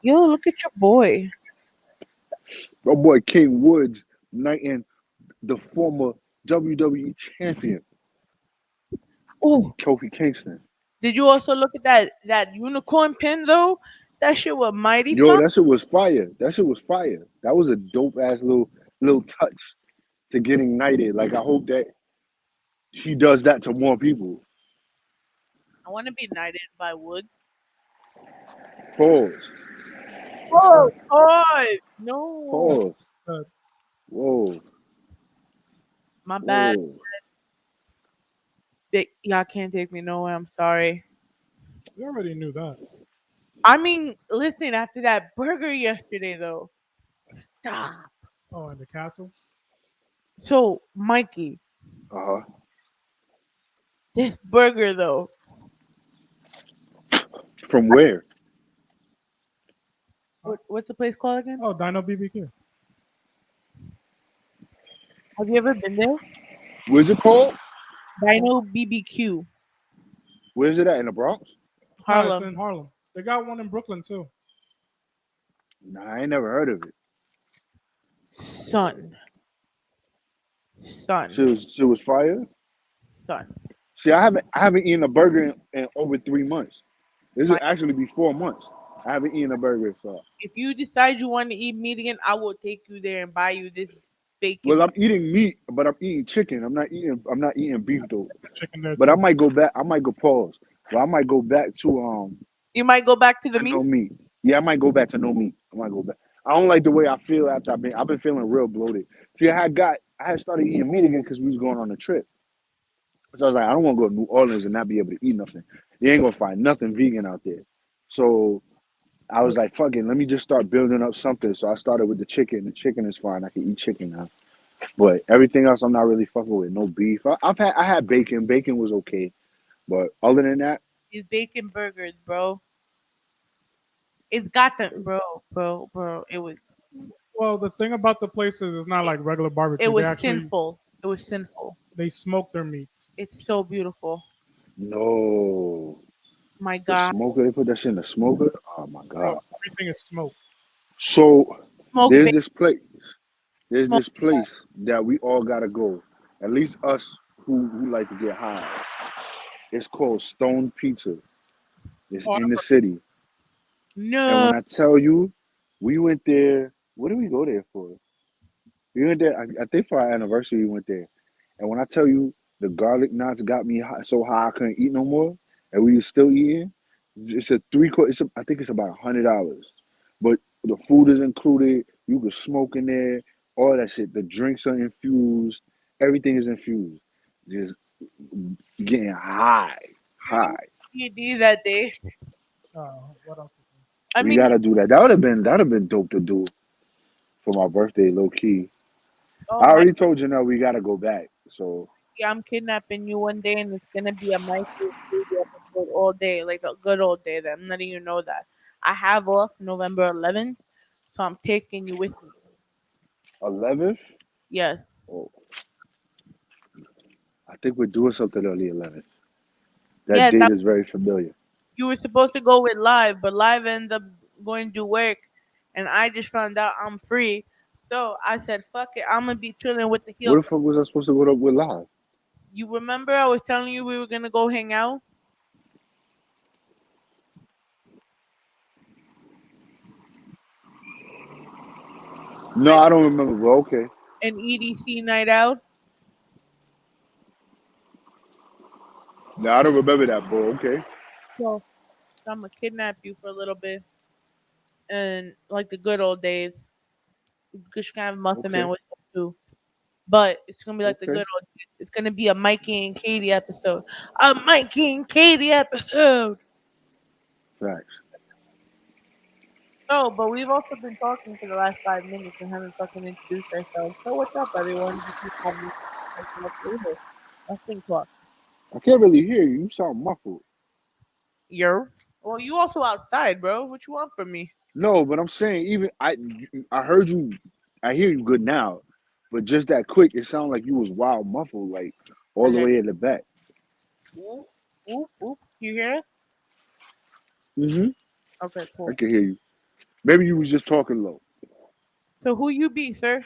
Yo, look at your boy. My boy King Woods knighting the former WWE champion Oh, Kofi Kingston. did you also look at that unicorn pin though? That shit was mighty Yo, fun. that shit was fire. That shit was fire. That was a dope ass little touch to getting knighted. Like I hope that she does that to more people. I want to be knighted by Woods. Pause. Oh, God. No. Pause. Uh, Whoa. My bad. Whoa. Y'all can't take me nowhere. I'm sorry. we already knew that. I mean, listen, after that burger yesterday, though, stop. Oh, and the castle. So, Mikey, Uh-huh. this burger, though, From where? what's the place called again? Oh, Dino BBQ. Have you ever been there? Where's it called? Dino BBQ, Where's it at? In the Bronx? No, it's Harlem. in Harlem. They got one in Brooklyn too. Nah, I ain't never heard of it. Son, She son, was she was fire. son. See, I haven't eaten a burger in over 3 months. This will My, actually be 4 months. I haven't eaten a burger, so if you decide you want to eat meat again, I will take you there and buy you this well, bacon. I'm eating meat, but I'm eating chicken. I'm not eating beef though. The chicken there But I too. might go back. I might go pause. But I might go back You might go back to the to meat. no meat. Yeah, I might go back to no meat. I might go back. I don't like the way I feel after I've been feeling real bloated. See, I had started eating meat again because we was going on a trip. So I was like, I don't want to go to New Orleans and not be able to eat nothing. You ain't gonna find nothing vegan out there. So I was like, fuck it, let me just start building up something. So I started with the chicken. The chicken is fine. I can eat chicken now. But everything else, I'm not really fucking with. No beef. I had bacon. Bacon was okay. But other than that, These bacon burgers, bro. It's got them, bro. Well, the thing about the place is it's not like regular It barbecue. They was actually sinful. It was sinful. they smoke their meats. It's so beautiful. no. My The God, smoker, they put that shit in the smoker. Oh my Bro, god. everything is smoked. So smoked there's bacon, this place. There's smoked. this place that we all gotta go. At least us who like to get high. It's called Stone Pizza. It's Oh, in the city. And No, when I tell you, we went there. What did we go there for? We went there. I think for our anniversary, we went there. And when I tell you, the garlic knots got me high, so high I couldn't eat no more, and we were still eating. It's a three quarter. I think it's about $100, but the food is included. You can smoke in there, all that shit. The drinks are infused. Everything is infused. Just getting high, you didn't high. PhD that day. what else? I We mean, gotta do that. That would have been dope to do for my birthday, low key. oh I my, already told you now we gotta go back. So yeah, I'm kidnapping you one day, and it's gonna be a Mikey and Katie episode all day, like a good old day. That I'm letting you know that I have off November 11th, so I'm taking you with me. 11th. Yes, Oh, I think we're doing something on the 11th. That yeah. date That is very familiar. you were supposed to go with Live, but Live ended up going to do work, and I just found out I'm free. So I said, "Fuck it, I'm gonna be chilling with the What heel." the fuck was I supposed to go up with live? You remember I was telling you we were gonna go hang out No, I don't remember. Well, okay. an EDC night out. No, I don't remember that, bro. Okay. So I'm gonna kidnap you for a little bit, and like the good old days, because you can have Muffin Man Okay. with us too. But it's gonna be like the Okay. good old days. It's gonna be a Mikey and Katie episode. A Mikey and Katie episode. Facts. No, but we've also been talking for the last 5 minutes and haven't fucking introduced ourselves. So what's up, everyone? This is Tommy. Nothing talk. I can't really hear you. You sound muffled. You're well. You also outside, bro. What you want from me? No, but I'm saying even I heard you. I hear you good now, but just that quick, it sounded like you was wild muffled, like all the Okay. way in the back. Whoop, whoop, whoop. You hear it? Hmm. Okay, I cool. can hear you. Maybe you was just talking low. So who you be, sir?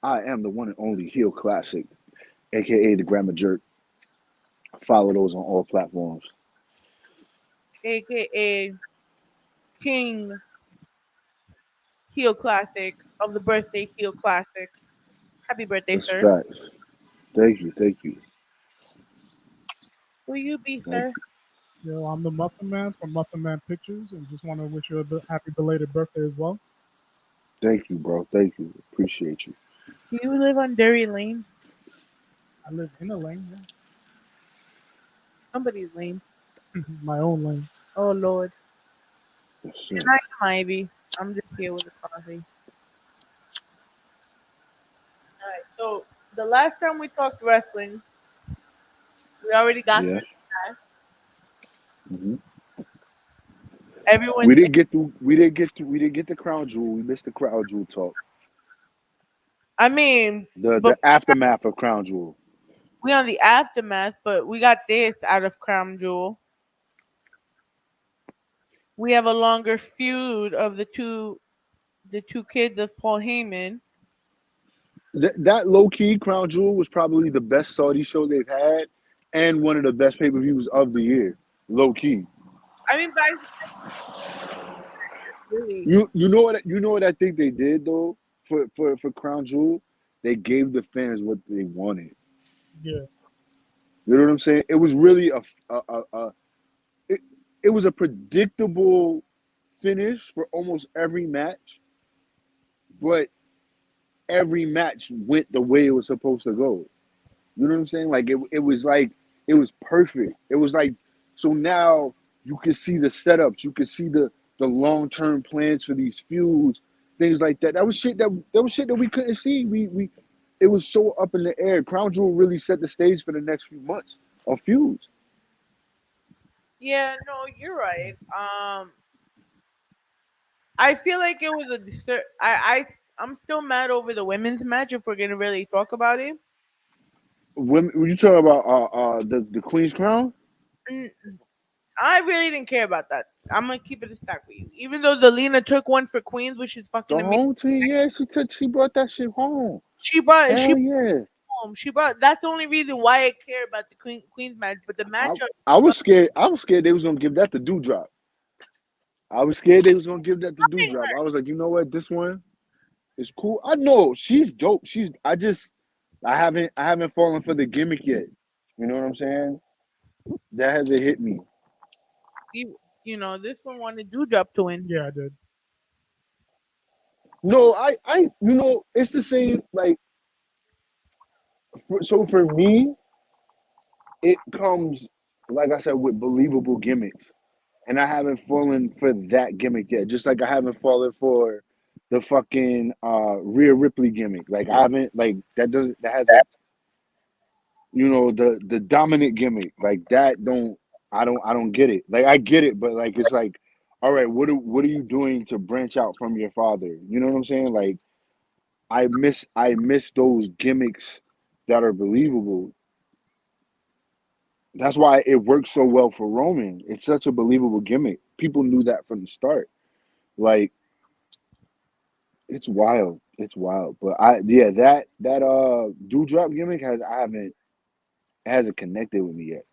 I am the one and only heel classic, aka the Grammar Jerk. Follow those on all platforms. AKA King Heel Classic of the Birthday Heel Classics. Happy birthday, That's sir. facts. Thank you, thank you, Who you be, thank sir? you, Yo, I'm the Muffin Man from Muffin Man Pictures, and just want to wish you a happy belated birthday as well. thank you, bro. Thank you. Appreciate you. Do you live on Derry Lane? I live in a lane, Somebody's lane. yeah. My own lane. Oh Lord. Yes, And sir. I am Ivy. I'm just here with a coffee. Alright, so the last time we talked wrestling, we already got Yes. through the match. hmm Everyone We didn't get through. We didn't get through. We didn't get the crown jewel. We missed the crown jewel talk. I mean, The but aftermath of crown jewel. we on the aftermath, but we got this out of Crown Jewel. We have a longer feud of the two kids of Paul Heyman. That low key crown jewel was probably the best Saudi show they've had, and one of the best pay per views of the year. Low key. I mean, by really, You know what I think they did though for crown jewel. They gave the fans what they wanted. Yeah, You know what I'm saying? It was really a it, it was a predictable finish for almost every match, but every match went the way it was supposed to go. You know what I'm saying? Like it was perfect. It was like so now you can see the setups, you can see the long term plans for these feuds, things like that. That was shit that we couldn't see. We it was so up in the air. Crown Jewel really set the stage for the next few months of feuds. yeah, no, you're right. I feel like it was a I'm still mad over the women's match if we're gonna really talk about it. When you talk about the Queen's Crown, Mm, I really didn't care about that. I'm gonna keep it a stack with you. Even though the Lena took one for Queens, which is the fucking amazing. home team, yeah, she brought that shit home. She Hell yeah. home. She brought. That's the only reason why I care about the Queens match. But the I matchup, I was scared. I was scared they was gonna give that the dewdrop. I was scared they was gonna give that the dewdrop. I was like, you know what, this one is cool. I know she's dope. I haven't fallen for the gimmick yet. You know what I'm saying? That hasn't hit me. this one wanted Dewdrop to win. yeah, I did. No, it's the same. Like, so for me, it comes like I said with believable gimmicks, and I haven't fallen for that gimmick yet. Just like I haven't fallen for the fucking Rhea Ripley gimmick. Like I haven't like that hasn't the dominant gimmick like that don't I don't get it. Like I get it, but like it's like, all right, what are you doing to branch out from your father? You know what I'm saying? Like I miss those gimmicks that are believable. That's why it works so well for Roman. It's such a believable gimmick. People knew that from the start. Like it's wild. It's wild. But that dewdrop gimmick hasn't connected with me yet.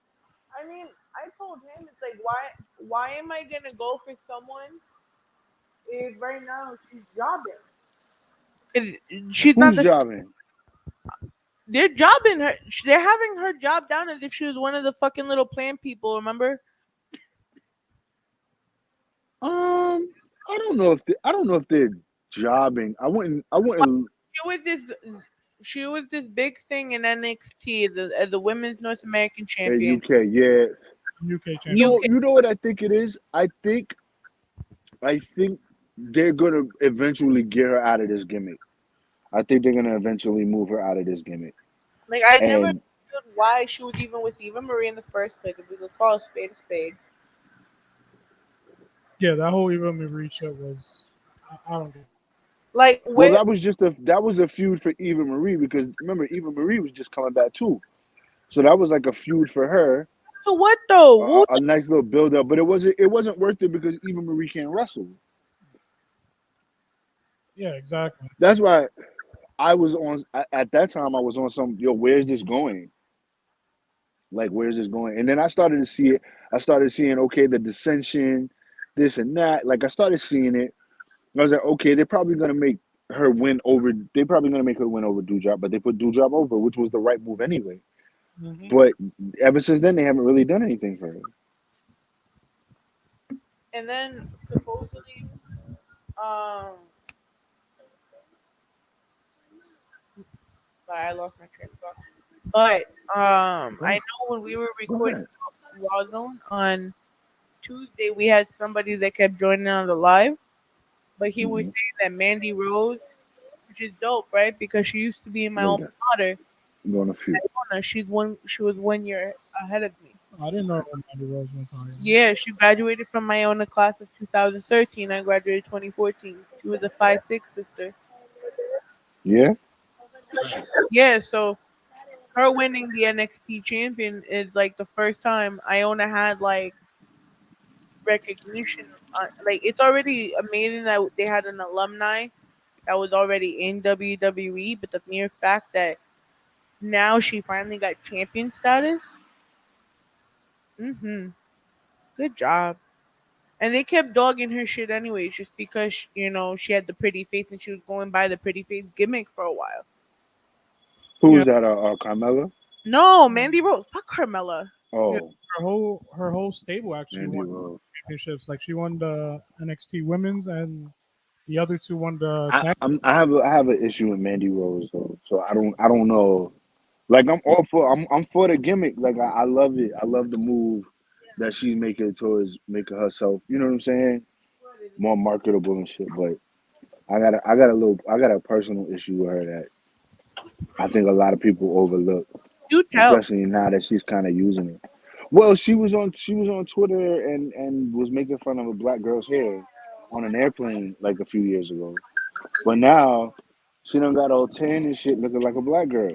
I mean, I told him it's like why am I gonna go for someone if right now she's jobbing? She's not Who's the. jobbing? They're jobbing her. They're having her job down as if she was one of the fucking little plant people. Remember? I don't know if they're jobbing. I wouldn't. She was this. She was this big thing in NXT as the women's North American champion. UK, yeah. UK champion. No, UK. you know what I think it is. I think they're gonna eventually get her out of this gimmick. I think they're gonna eventually move her out of this gimmick. Like I never And understood why she was even with Eva Marie in the first place. If we could call a spade a spade. Yeah, that whole Eva Marie shit was. I don't get. Like well, where? that was a feud for Eva Marie because remember Eva Marie was just coming back too, so that was like a feud for her, So what though? a nice little build up. But it wasn't worth it because Eva Marie can't wrestle. Yeah, exactly. That's why I was on at that time. I was on some yo. Where's this going? Like, where's this going? And then I started to see it. I started seeing okay the dissension, this and that. Like I started seeing it. I was like, okay, they're probably gonna make her win over. They're probably gonna make her win over Doudrop, but they put Doudrop over, which was the right move anyway. Hmm. But ever since then, they haven't really done anything for her. And then supposedly, um, sorry, I lost my train of thought. But I Go, know when we were go recording ahead. Rawzone on Tuesday, we had somebody that kept joining on the live, but he was Mm-hmm. saying that Mandy Rose, which is dope, right? Because she used to be in my Look alma at that. mater. I'm going a few. She's one. She was 1 year ahead of me. I didn't know Mandy Rose was on here. Yeah, she graduated from my own class of 2013. I graduated 2014. She was a 5'6" sister. Yeah. Yeah, so her winning the NXT champion is like the first time Iona had like recognition. Like it's already amazing that they had an alumni that was already in WWE, but the mere fact that now she finally got champion status. Mm-hmm. Good job. And they kept dogging her shit anyways, just because she had the pretty face and she was going by the pretty face gimmick for a while. Who You know, was that? Carmella. no, Mandy Rose, fuck Carmella. Yeah, Oh, her whole stable actually Mandy won Rose. championships. Like she won the NXT Women's, and the other two won the tag. I have an issue with Mandy Rose though, so I don't know. Like I'm for the gimmick. Like I love it. I love the move that she's making towards making herself. You know what I'm saying? More marketable and shit. But I got a personal issue with her that I think a lot of people overlook, Do tell. especially now that she's kind of using it. Well, she was on Twitter and was making fun of a black girl's hair on an airplane like a few years ago. But now she done got all tan and shit, looking like a black girl.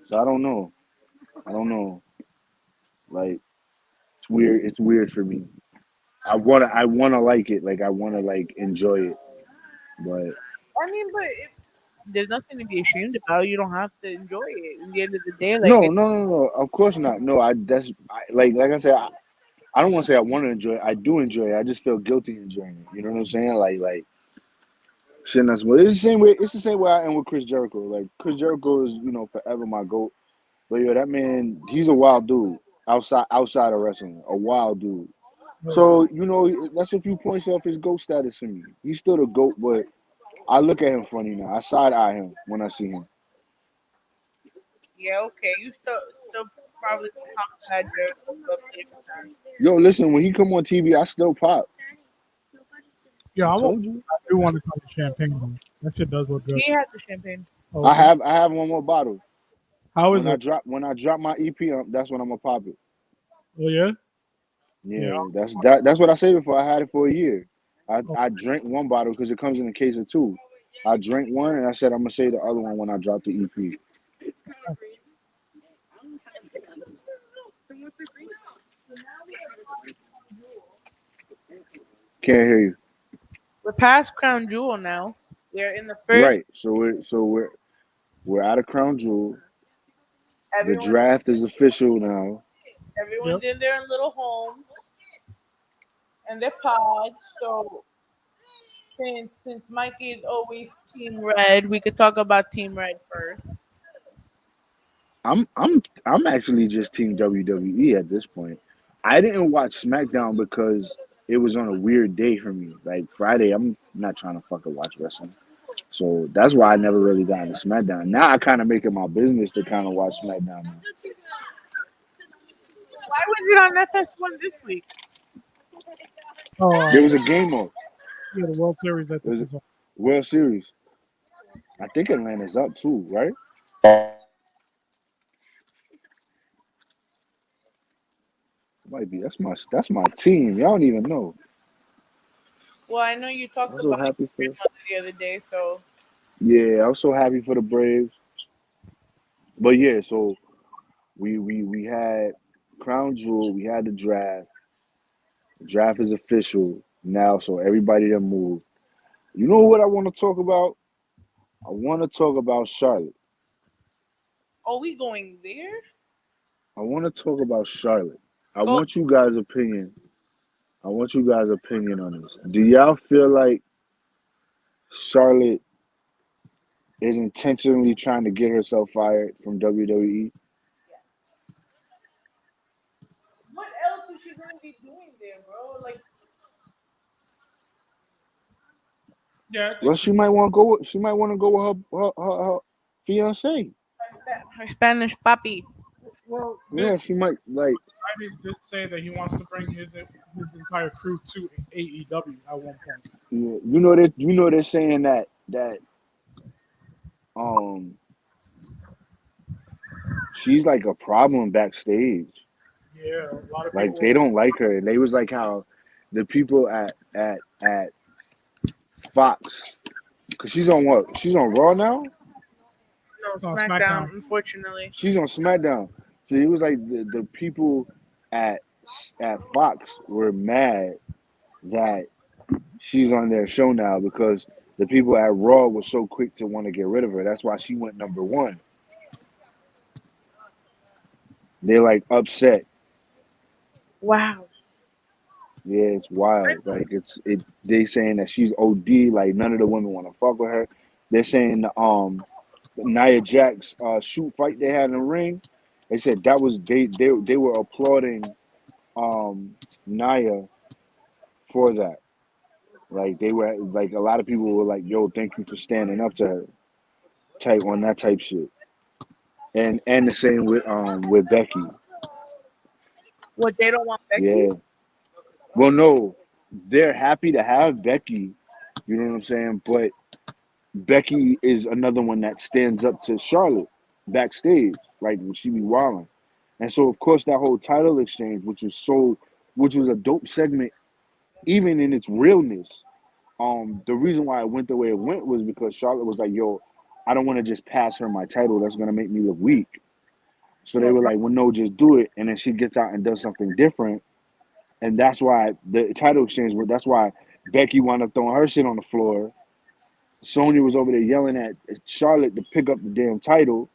So I don't know. I don't know. Like it's weird. It's weird for me. I wanna like it. Like I wanna like enjoy it. But I mean, but there's nothing to be ashamed about. You don't have to enjoy it. In the end of the day, like no, it, no, no, no. Of course not. No, like I said. I don't want to say I want to enjoy it. I do enjoy it. I just feel guilty enjoying it. You know what I'm saying? Like shit. That's what it's the same way. It's the same way I am with Chris Jericho. Like Chris Jericho is forever my goat. But yo, that man, he's a wild dude outside of wrestling. A wild dude. So that's a few points off his goat status for me. He's still the goat, but I look at him funny now. I side eye him when I see him. yeah, okay. You still probably pop that Jericho stuff every time. Yo, listen, when he come on TV, I still pop. Yeah, I told you. I do want to try the champagne though. That shit does look good. He had the champagne. Okay, I have one more bottle. how is it? When I drop my EP, that's when I'm gonna pop it. Oh yeah, yeah. Yeah, that's what I saved it for. I had it for a year. I drank one bottle because it comes in a case of two. I drank one and I said I'm gonna save the other one when I drop the EP. Can't hear you. We're past Crown Jewel now. We're in the first. Right. We're out of Crown Jewel. The Everyone, draft is official now. Yep. everyone's in their little homes and their pods. So since Mikey is always Team Red, we could talk about Team Red first. I'm actually just Team WWE at this point. I didn't watch SmackDown because it was on a weird day for me. Like Friday, I'm not trying to fucking watch wrestling. So that's why I never really got into SmackDown. Now I kind of make it my business to kind of watch SmackDown now. Why was it on FS1 this week? Oh, There was a game mode. yeah. The World Series I There think was a is on. World Series. I think Atlanta's up too, right? Might be. That's my team. Y'all don't even know. Well, I know you talked I'm so about happy your for. grandmother the other day, so Yeah, I'm so happy for the Braves. But yeah, so we had Crown Jewel. We had the draft. The draft is official now, so everybody done moved. You know what I want to talk about? I want to talk about Charlotte. Are we going there? I want to talk about Charlotte. I Go. want you guys' opinion. I want you guys' opinion on this. Do y'all feel like Charlotte is intentionally trying to get herself fired from WWE? What else is she gonna be doing there, bro? Like Yeah, I think Well, so. she might want to go. She might want to go with her fiance. her Spanish papi. Well, Yeah, she might like. Andy did say that he wants to bring his entire crew to AEW at one point. Yeah, you know that. You know they're saying that um she's like a problem backstage. Yeah, a lot of Like people. they don't like her. They was like how the people at Fox, cause she's on what? She's on Raw now. No, No, SmackDown, SmackDown. unfortunately. She's on SmackDown. So it was like the people at at Fox were mad that she's on their show now because the people at Raw were so quick to want to get rid of her. That's why she went number one. They're like upset. Wow. Yeah, it's wild. Like they saying that she's OD. Like none of the women want to fuck with her. They're saying Nia Jax shoot fight they had in the ring. They said that was they were applauding Nia for that. Like they were like a lot of people were like, "Yo, thank you for standing up to her." Type on that type shit. And the same with Becky. What they don't want Becky? Yeah. Well, no, they're happy to have Becky. You know what I'm saying? But Becky is another one that stands up to Charlotte backstage, like when she be wilding. And so, of course, that whole title exchange, which was a dope segment, even in its realness. The reason why it went the way it went was because Charlotte was like, "Yo, I don't want to just pass her my title. That's gonna make me look weak." So they Oh, were right. like, "Well, no, just do it." And then she gets out and does something different, and that's why the title exchange. That's why Becky wound up throwing her shit on the floor. Sonya was over there yelling at Charlotte to pick up the damn title,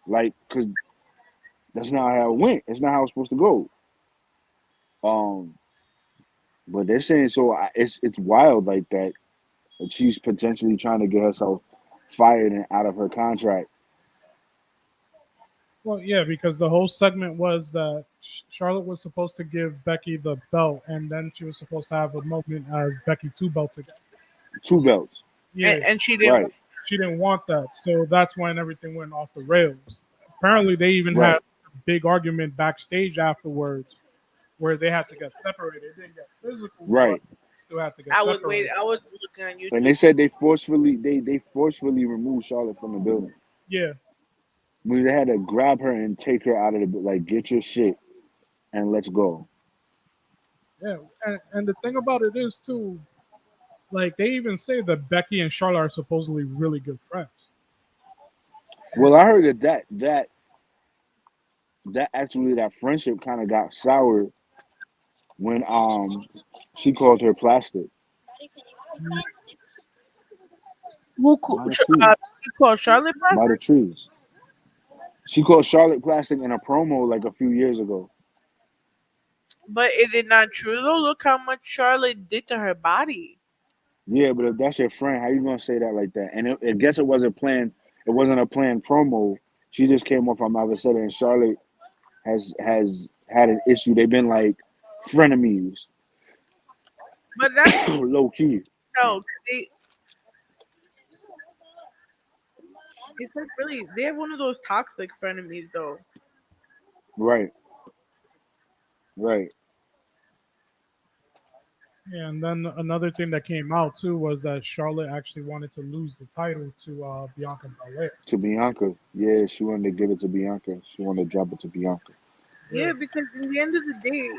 like, cause that's not how it went. It's not how it's supposed to go. Um, but they're saying so. It's wild like that. That she's potentially trying to get herself fired and out of her contract. Well, yeah, because the whole segment was that Charlotte was supposed to give Becky the belt, and then she was supposed to have a moment as Becky two belts again. Two belts, Yeah, And she didn't right, want. she didn't want that, so that's when everything went off the rails. Apparently, they even had right, a big argument backstage afterwards where they had to get separated. It didn't get physical, but right. still had to get I was wait. separated. I was looking on And YouTube. they said they forcefully removed Charlotte from the building. Yeah, I mean, they had to grab her and take her out of the like get your shit and let's go. yeah, and the thing about it is too, like they even say that Becky and Charlotte are supposedly really good friends. Well, I heard that actually that friendship kind of got sour when she called her plastic by the trees, You called Charlotte by the Plastic? trees. She called Charlotte plastic in a promo like a few years ago. But is it not true though? Look how much Charlotte did to her body. Yeah, but if that's your friend, how you gonna say that like that? And I guess it wasn't planned. It wasn't a planned promo. She just came off on Mother City, and Charlotte has had an issue. They've been like frenemies, But that's low key. no. It's like really they're one of those toxic frenemies though. Right, right. Yeah, and then another thing that came out too was that Charlotte actually wanted to lose the title to Bianca Belair. To Bianca, yeah, she wanted to give it to Bianca. She wanted to drop it to Bianca. Yeah, because in the end of the day,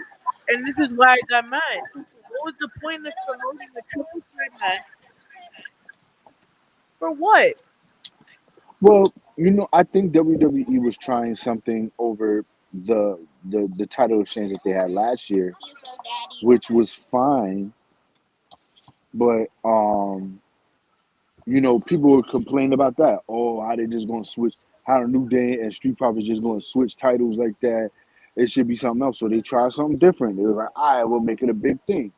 and this is why I got mad. What was the point of promoting a triple threat match for what? Well, I think WWE was trying something over the title exchange that they had last year, which was fine, but People would complain about that. Oh, how they just gonna switch? How the New Day and Street Profits just gonna switch titles like that? It should be something else. So they tried something different. They were like, all right, we'll make it a big thing.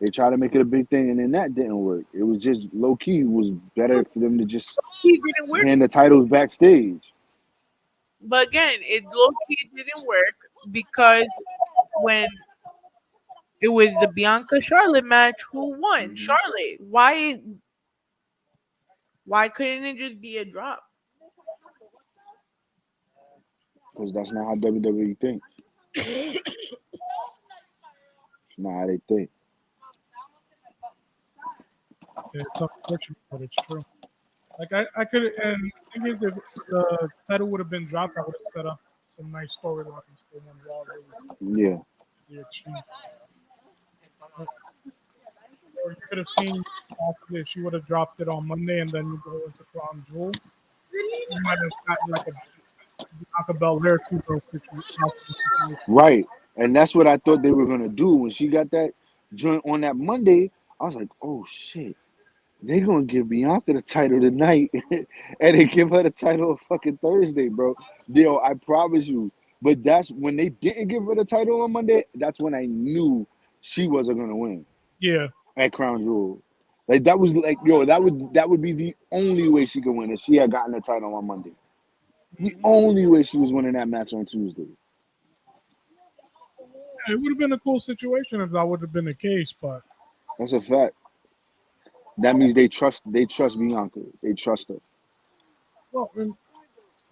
They tried to make it a big thing, and then that didn't work. It was just low key. It was better for them to just He didn't work, hand the titles backstage. but again, it low key didn't work because when it was the Bianca Charlotte match, who won? Mhm. Charlotte. Why couldn't it just be a drop? Because that's not how WWE thinks. It's not how they think. Yeah, it's unfortunate, but it's true. Like I could, and the thing is, if the title would have been dropped, I would have set up some nice storylines for when Raw really Yeah. the exchange. Or you could have seen possibly if she would have dropped it on Monday and then you go into Crown Jewel, you might have gotten like a Bianca Belair 2 girl situation. Right. And that's what I thought they were gonna do when she got that joint on that Monday. I was like, oh shit. They gonna give Bianca the title tonight and they give her the title on fucking Thursday, bro. Yo, I promise you. But that's when they didn't give her the title on Monday, that's when I knew she wasn't gonna win Yeah, at Crown Jewel. Like that was like, yo, that would be the only way she could win if she had gotten the title on Monday. The only way she was winning that match on Tuesday. it would have been a cool situation if that would have been the case, but That's a fact. That means they trust Bianca. They trust her. well, and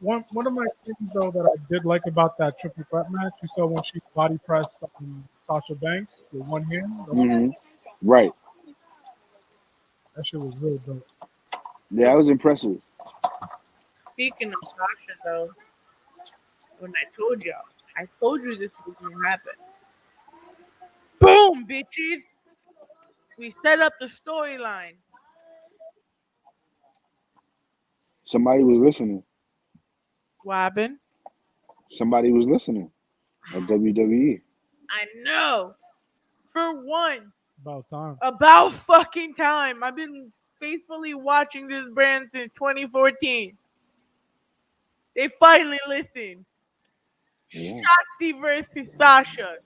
one of my things though that I did like about that triple threat match, you saw when she body pressed Sasha Banks with one hand, Hmm. Right. that shit was real dope. Yeah, that was impressive. Speaking of Sasha, though, when I told you this was gonna happen. Boom, bitches. We set up the storyline. Somebody was listening. What happened? Somebody was listening at WWE. I know. For once, About time. about fucking time. I've been faithfully watching this brand since 2014. They finally listened. Yeah. Shotzi versus Sasha.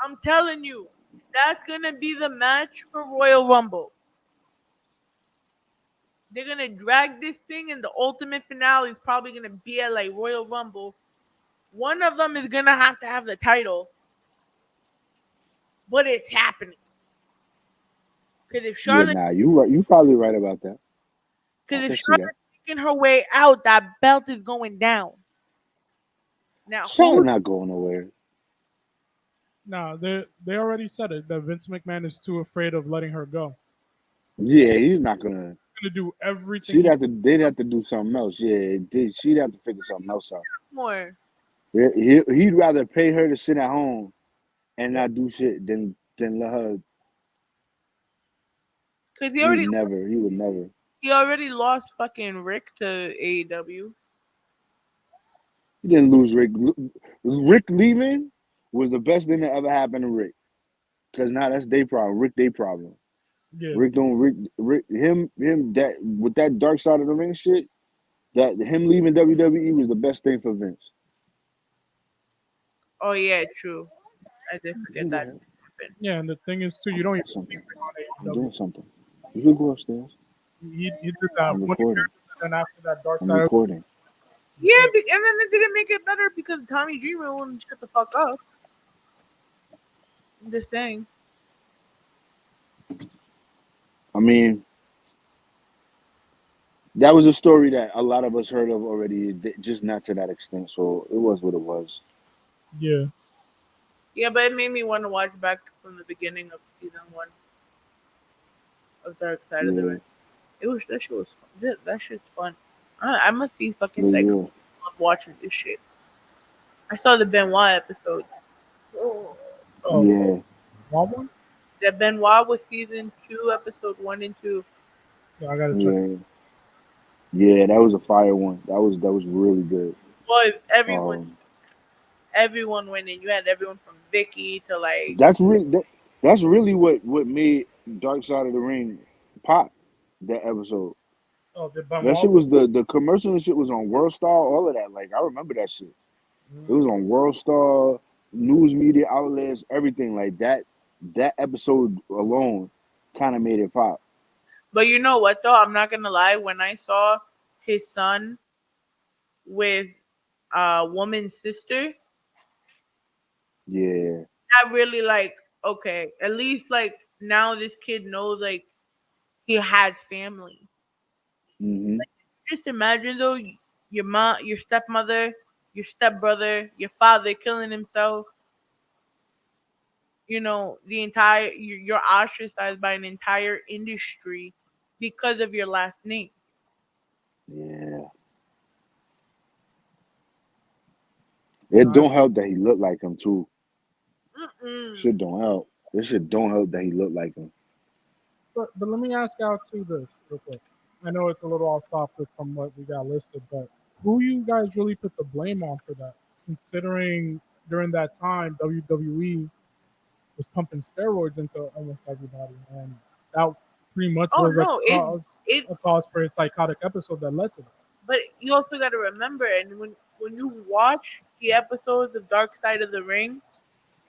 I'm telling you, that's gonna be the match for Royal Rumble. They're gonna drag this thing, and the ultimate finale is probably gonna be at like Royal Rumble. One of them is gonna have to have the title, but it's happening. Because if Yeah, Charlotte, nah, you right. You probably right about that. I because if can see that. Charlotte's making her way out, that belt is going down. Now, Charlotte who's not going nowhere. No, they already said it that Vince McMahon is too afraid of letting her go. Yeah, he's not gonna. He's gonna do everything. She'd have to. They'd have to do something else. Yeah, she'd have to figure something else out. more? Yeah, he'd rather pay her to sit at home and Yeah, not do shit than let her. Because He would never. he already lost fucking Rick to AEW. He didn't lose Rick. Rick leaving was the best thing that ever happened to Rick. Cause now that's their problem. Rick, their problem. yeah. Rick don't Rick him that with that dark side of the ring shit. That him leaving WWE was the best thing for Vince. Oh yeah, true. I did You forget go that ahead. happened. Yeah, and the thing is too, you don't even see Something. Rick on I'm AEW. doing something. You can go upstairs. He did that I'm one recording. appearance, and then after that Dark I'm Side, recording. Yeah, and then it didn't make it better because Tommy Dreamer wouldn't shut the fuck up. I'm just saying. I mean, that was a story that a lot of us heard of already, just not to that extent. So it was what it was. yeah, Yeah, but it made me want to watch back from the beginning of season one of Dark Side of the Yeah, Ring. It was that shit was fun. That shit's fun. I must be fucking yeah, psycho yeah. watching this shit. I saw the Benoit episodes. Oh. oh, Yeah, one one. The Benoit was season two, episode one and two. Yeah, I gotta check. yeah, yeah. That was a fire one. That was really good. Was Um, everyone winning. You had everyone from Vicky to like that's really what made Dark Side of the Ring pop. That episode. Oh, did That Benoit shit was was the commercial and shit was on World Star, all of that. Like I remember that shit. It was on World Star, news media outlets, everything like that. That episode alone kind of made it pop. But you know what though? I'm not gonna lie. When I saw his son with a woman's sister, Yeah. I really like. Okay, at least like now this kid knows like he had family. Hmm. Just imagine though, your mom, your stepmother, your stepbrother, your father killing himself. You know, the entire you're ostracized by an entire industry because of your last name. Yeah. It not. don't help that he looked like him too. Mm-mm. Shit don't help. This shit don't help that he looked like him. But let me ask y'all too this real quick. I know it's a little off topic from what we got listed, but who you guys really put the blame on for that? Considering during that time WWE was pumping steroids into almost everybody, and that pretty much Oh was no, a it's cause for a psychotic episode that led to that. but you also got to remember, and when you watch the episodes of Dark Side of the Ring,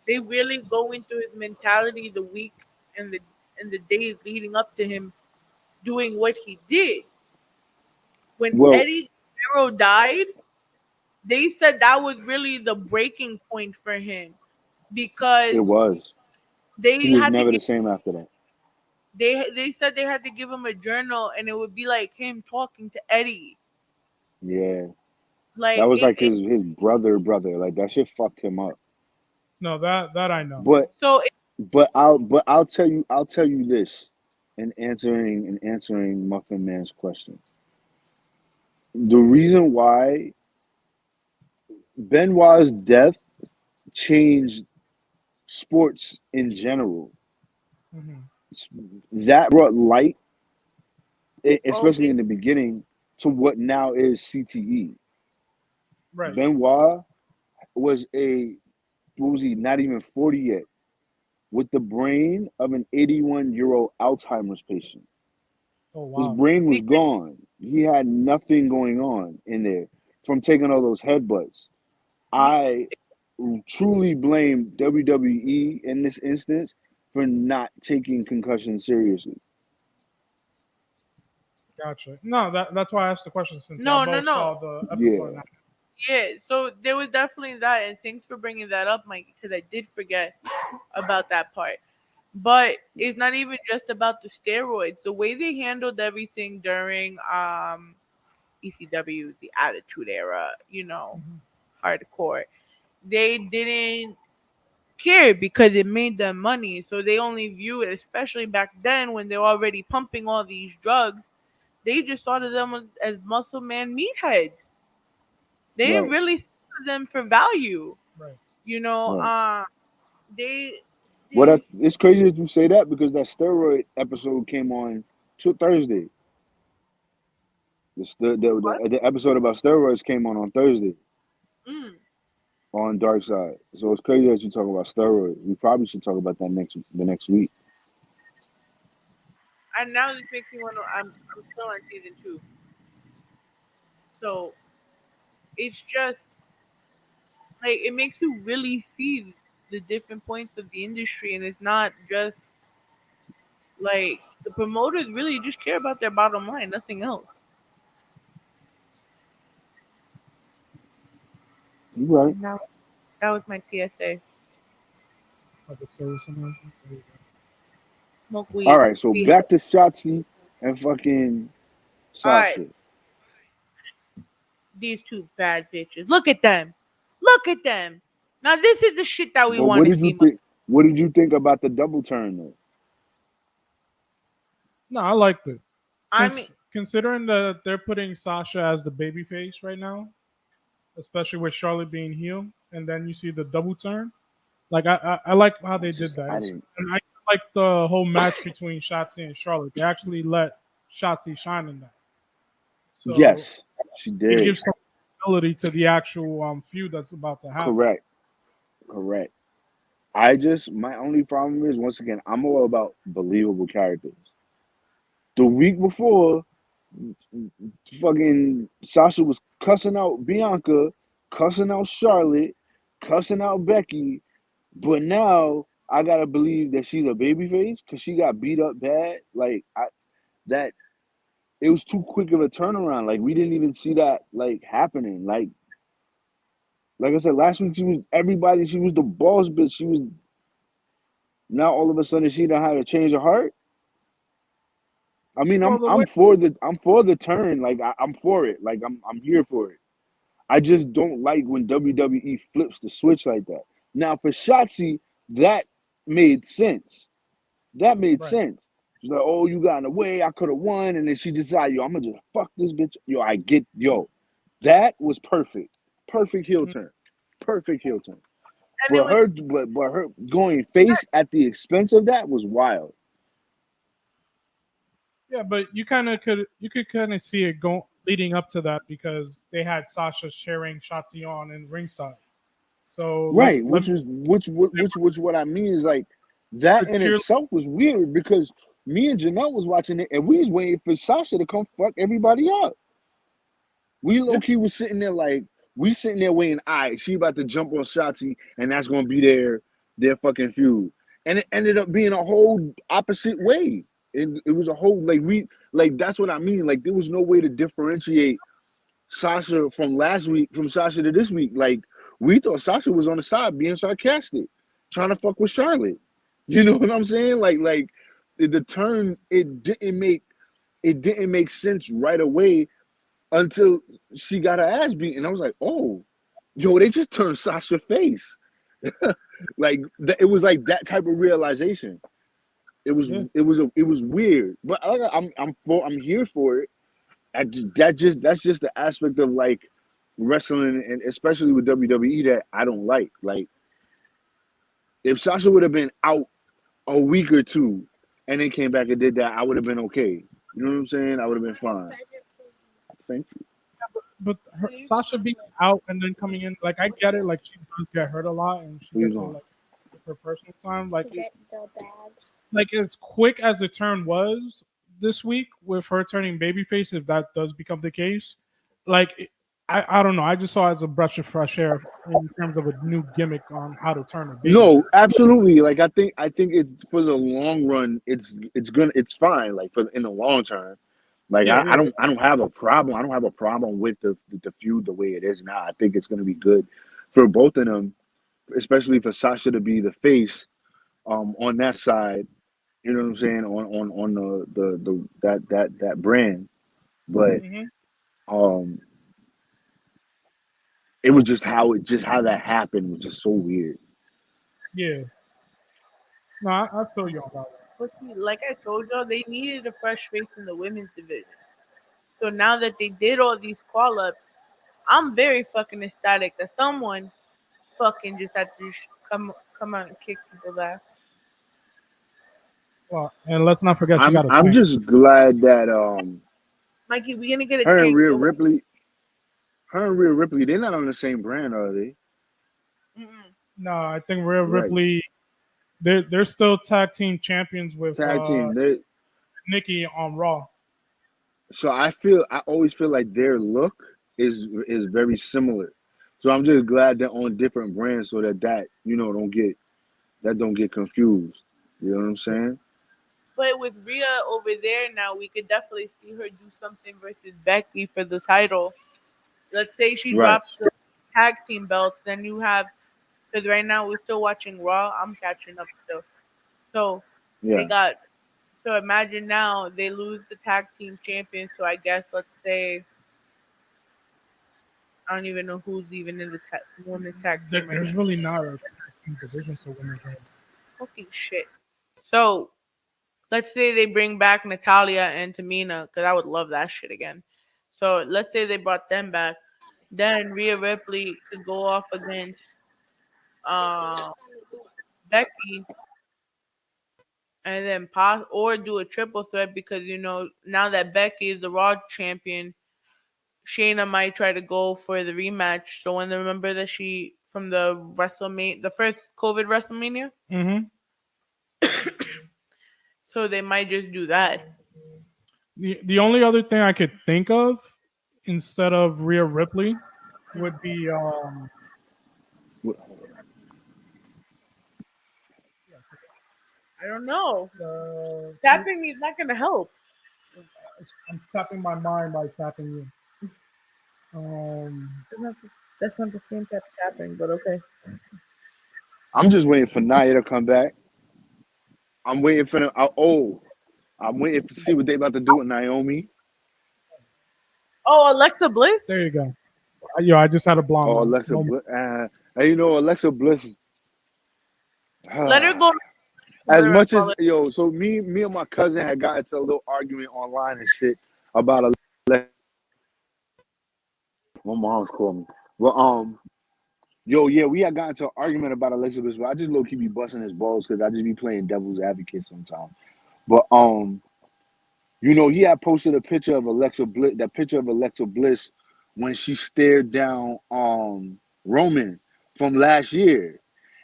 they really go into his mentality the weeks and the days leading up to him doing what he did. When Well, Eddie Guerrero died, they said that was really the breaking point for him it because was. He they was had to never the give same after that. they said they had to give him a journal and it would be like him talking to Eddie. Yeah. That Like was like his brother. Like that shit fucked him up. No, that I know. But so I'll tell you this in answering Muffin Man's question. The reason why Benoit's death changed sports in general. Hmm. That brought light, oh especially in the beginning, to what now is CTE. Right. Benoit was a what was he? Not even 40 yet, with the brain of an 81-year-old Alzheimer's patient. Oh His wow. brain was because gone. He had nothing going on in there from taking all those headbutts. I truly blame WWE in this instance for not taking concussion seriously. Gotcha. No, that's why I asked the question since y'all no no both no saw the episode. Yeah, Now. yeah, so there was definitely that, and thanks for bringing that up, Mike, because I did forget about that part. But it's not even just about the steroids. The way they handled everything during ECW, the Attitude Era, Hmm. hardcore, they didn't care because it made them money. So they only view it, especially back then when they were already pumping all these drugs. They just thought of them as muscle man meatheads. They didn't right, really see them for value. Right. You know, right. they What they it's crazy that you say that because that steroid episode came on Thursday. The episode about steroids came on Thursday mm, on Dark Side. So it's crazy that you talk about steroids. We probably should talk about that the next week. and now this makes me want to. I'm still on season 2, so it's just like it makes you really see the different points of the industry, and it's not just like the promoters really just care about their bottom line, nothing else. You right. And that was my PSA. Public service announcement. There you Smoke All weed. right, so Be back to Shotzi and fucking all right. Sasha. These two bad bitches. Look at them. Look at them. Now this is the shit that we But want what to did you see. think? What did you think about the double turn though? No, I liked it. I mean, Considering that they're putting Sasha as the baby face right now, especially with Charlotte being heel, and then you see the double turn. Like I like how they did that, I didn't. and I like the whole match between Shotzi and Charlotte. They actually let Shotzi shine in that, so Yes, she it did. gives some ability to the actual feud that's about to happen. Correct. Correct. I just my only problem is once again I'm all about believable characters. The week before, fucking Sasha was cussing out Bianca, cussing out Charlotte, cussing out Becky, but now I gotta believe that she's a babyface because she got beat up bad. That it was too quick of a turnaround. Like we didn't even see that like happening. Like I said last week, she was everybody. She was the boss, but she was now all of a sudden she don't have to change her heart. I mean, Well, the way I'm for the turn. Like I'm for it. Like I'm here for it. I just don't like when WWE flips the switch like that. Now for Shotzi, that made sense. That made right. sense. She's like, oh, you got in the way. I could have won, and then she decided, yo, I'm gonna just fuck this bitch. Yo, that was perfect. Perfect heel Mm, turn. Perfect heel turn. And it was But her going face at the expense of that was wild. yeah, but you could kind of see it go leading up to that because they had Sasha sharing Shotzi on in ringside. So Right, let me which what I mean is like you that could in cheer. itself was weird because me and Janelle was watching it and we was waiting for Sasha to come fuck everybody up. We Yeah, low key was sitting there like we sitting there waiting. All right, she about to jump on Shotzi and that's gonna be their fucking feud. And it ended up being a whole opposite way. It was a whole like that's what I mean. Like there was no way to differentiate Sasha from last week from Sasha to this week. Like we thought Sasha was on the side being sarcastic, trying to fuck with Charlotte. You know what I'm saying? Like the turn it didn't make sense right away until she got her ass beat, and I was like, oh, yo, they just turned Sasha face. It was like that type of realization. yeah. It was weird, but I'm here for it. That's just the aspect of like wrestling and especially with WWE that I don't like. Like if Sasha would have been out a week or two and then came back and did that, I would have been okay. You know what I'm saying? I would have been fine. Thank you. But Sasha being out and then coming in, like I get it. Like she does get hurt a lot, and she Where you gets to going? like her personal time. Like as quick as the turn was this week with her turning babyface, if that does become the case, like I don't know. I just saw it as a breath of fresh air in terms of a new gimmick on how to turn a No, babyface. absolutely. Like I think it's for the long run. It's fine. Like for in the long term. Like Yeah, yeah, I don't have a problem. I don't have a problem with the feud the way it is now. I think it's gonna be good for both of them, especially for Sasha to be the face on that side. You know what I'm saying on the that brand. But hmm um, it was just how that happened was just so weird. yeah. No, I feel you on that one. but see, like I told y'all, they needed a fresh face in the women's division. So now that they did all these call ups, I'm very fucking ecstatic that someone fucking just had to come out and kick people's ass. Well, and let's not forget she got a I'm tank. just glad that Mikey, we're gonna get a her and tank. Rhea Don't Ripley her and Rhea Ripley they're not on the same brand, are they? worry. Mm-mm. No, I think Rhea Right. Ripley. They're still tag team champions with Tag team. They Nikki on Raw. so I always feel like their look is very similar. So I'm just glad they're on different brands so that you know don't get confused. You know what I'm saying? But with Rhea over there now, we could definitely see her do something versus Becky for the title. Let's say she Right. drops the tag team belts, then you have because right now we're still watching Raw. I'm catching up still. So they Yeah. got so imagine now they lose the tag team champions. So I guess let's say I don't even know who's even in the women's tag team right There's now. really not a tag team division for women. Fucking shit. So let's say they bring back Natalia and Tamina because I would love that shit again. So let's say they brought them back. Then Rhea Ripley could go off against uh, Becky and then or do a triple threat because now that Becky is the Raw champion, Shayna might try to go for the rematch. So when they remember that she from the WrestleMania, the first COVID WrestleMania, Mm-hmm. so they might just do that. The only other thing I could think of instead of Rhea Ripley would be I don't know. uh, Tapping me is not gonna help. I'm tapping my mind by tapping you. Um, That's not, that's not the same type of tapping, but okay. I'm just waiting for Nia to come back. I'm waiting for them. I'm waiting to see what they about to do with Naomi Oh, Alexa there Bliss. you go. Yo, I just had a blonde or Alexa moment. Bliss. And you know, Alexa Bliss. Let her go to As her and much call as it. yo, so me and my cousin had got into a little argument online and shit about Alexa. My mom's calling me. Well, yo, yeah, we had gotten into an argument about Alexa Bliss, but I just low key be busting his balls because I just be playing devil's advocate sometimes. But you know, he had posted a picture of Alexa Bliss, that picture of Alexa Bliss when she stared down Roman from last year.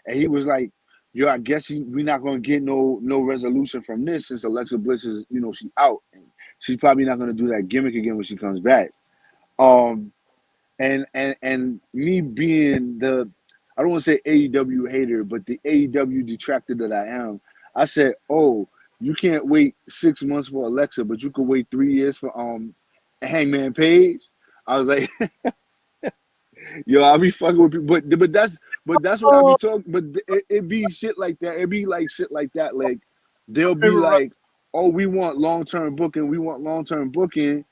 And he was like, yo, I guess we're not gonna get no resolution from this since Alexa Bliss is, you know, she out. And she's probably not gonna do that gimmick again when she comes back. Um and me being the I don't want to say AEW hater, but the AEW detractor that I am, I said, "Oh, you can't wait 6 months for Alexa, but you could wait 3 years for Hangman Page." I was like, "Yo, I be fucking with people," but that's what I be Oh, talking. But it be shit like that. It be like shit like that. Like they'll be Favorite like, "Oh, we want long term booking. We want long term booking,"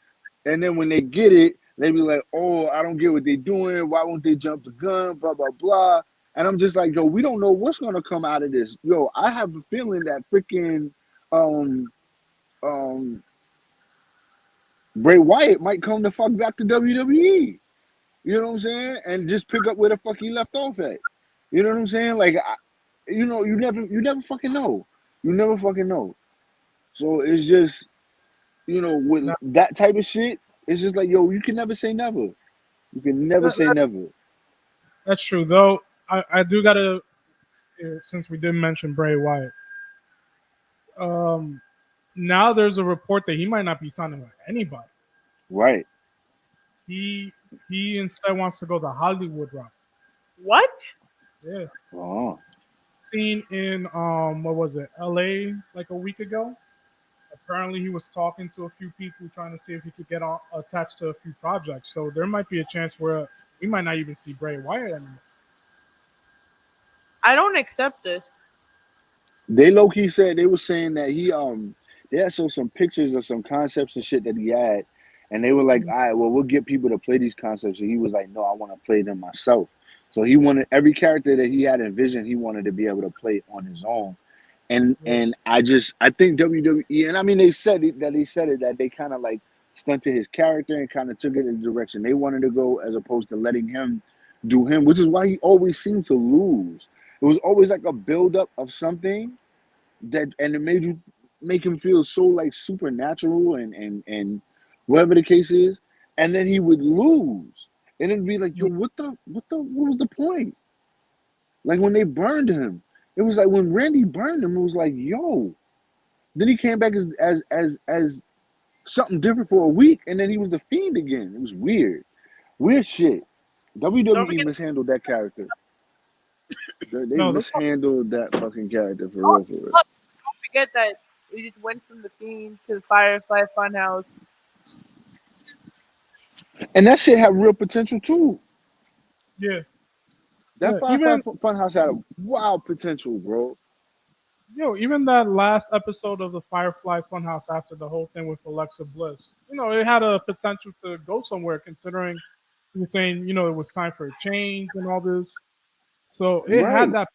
and then when they get it, they be like, "Oh, I don't get what they're doing. Why won't they jump the gun? Blah blah blah." And I'm just like, "Yo, we don't know what's gonna come out of this." Yo, I have a feeling that freaking um um Bray Wyatt might come the fuck back to WWE. You know what I'm saying? And just pick up where the fuck he left off at. You know what I'm saying? Like, you know, you never fucking know. You never fucking know. So it's just, you know, with now, that type of shit, it's just like, yo, you can never say never. You can never that, say that, never. that's true though. I do gotta since we did mention Bray Wyatt. Um, now there's a report that he might not be signing with anybody. Right. He he instead wants to go the Hollywood route. what? Yeah, Oh. seen in what was it, L.A. like a week ago. Apparently, he was talking to a few people trying to see if he could get attached to a few projects. So there might be a chance where we might not even see Bray Wyatt anymore. I don't accept this. They low key said they were saying that they had some pictures of some concepts and shit that he had, and they were like, all right, well, we'll get people to play these concepts. And he was like, no, I want to play them myself. So he wanted every character that he had envisioned, he wanted to be able to play on his own. And Yeah. I think WWE, and I mean they said it that they kind of like stunted his character and kind of took it in the direction they wanted to go as opposed to letting him do him, which is why he always seemed to lose. It was always like a buildup of something that, and it made you make him feel so like supernatural and whatever the case is, and then he would lose, and it'd be like, yo, what was the point? Like when they burned him, it was like when Randy burned him, it was like, yo. Then he came back as something different for a week, and then he was the Fiend again. It was weird shit. Don't WWE forget. mishandled that character. They No, mishandled that fucking character for Oh, real, for real. don't forget that we just went from the Fiend to the Firefly Funhouse. And that shit had real potential too. yeah, That yeah. Firefly Funhouse had a wild potential, bro. Even that last episode of the Firefly Funhouse after the whole thing with Alexa Bliss, it had a potential to go somewhere considering you were saying, it was time for a change and all this. So it had Right. that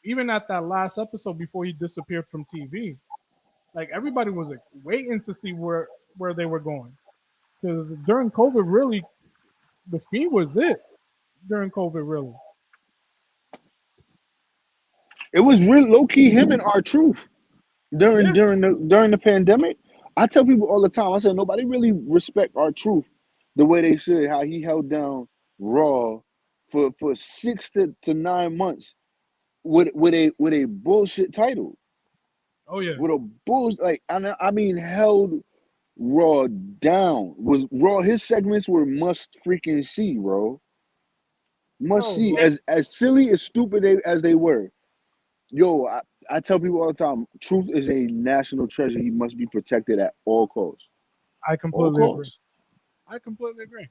even at that last episode before he disappeared from TV. Like everybody was like waiting to see where they were going because during COVID, really, the Fiend was it during COVID, really. It was real low key him and our truth during Yeah. during the pandemic. I tell people all the time, I said nobody really respect our truth the way they should, how he held down Raw for 6 to 9 months with a bullshit title. Oh yeah. With a bull like I mean held Raw down. Was Raw, his segments were must freaking see, bro. Must Bro, see. like As silly, as stupid as they were. Yo, I tell people all the time, Truth is a national treasure. He must be protected at all costs. I All completely agree. costs. I completely agree.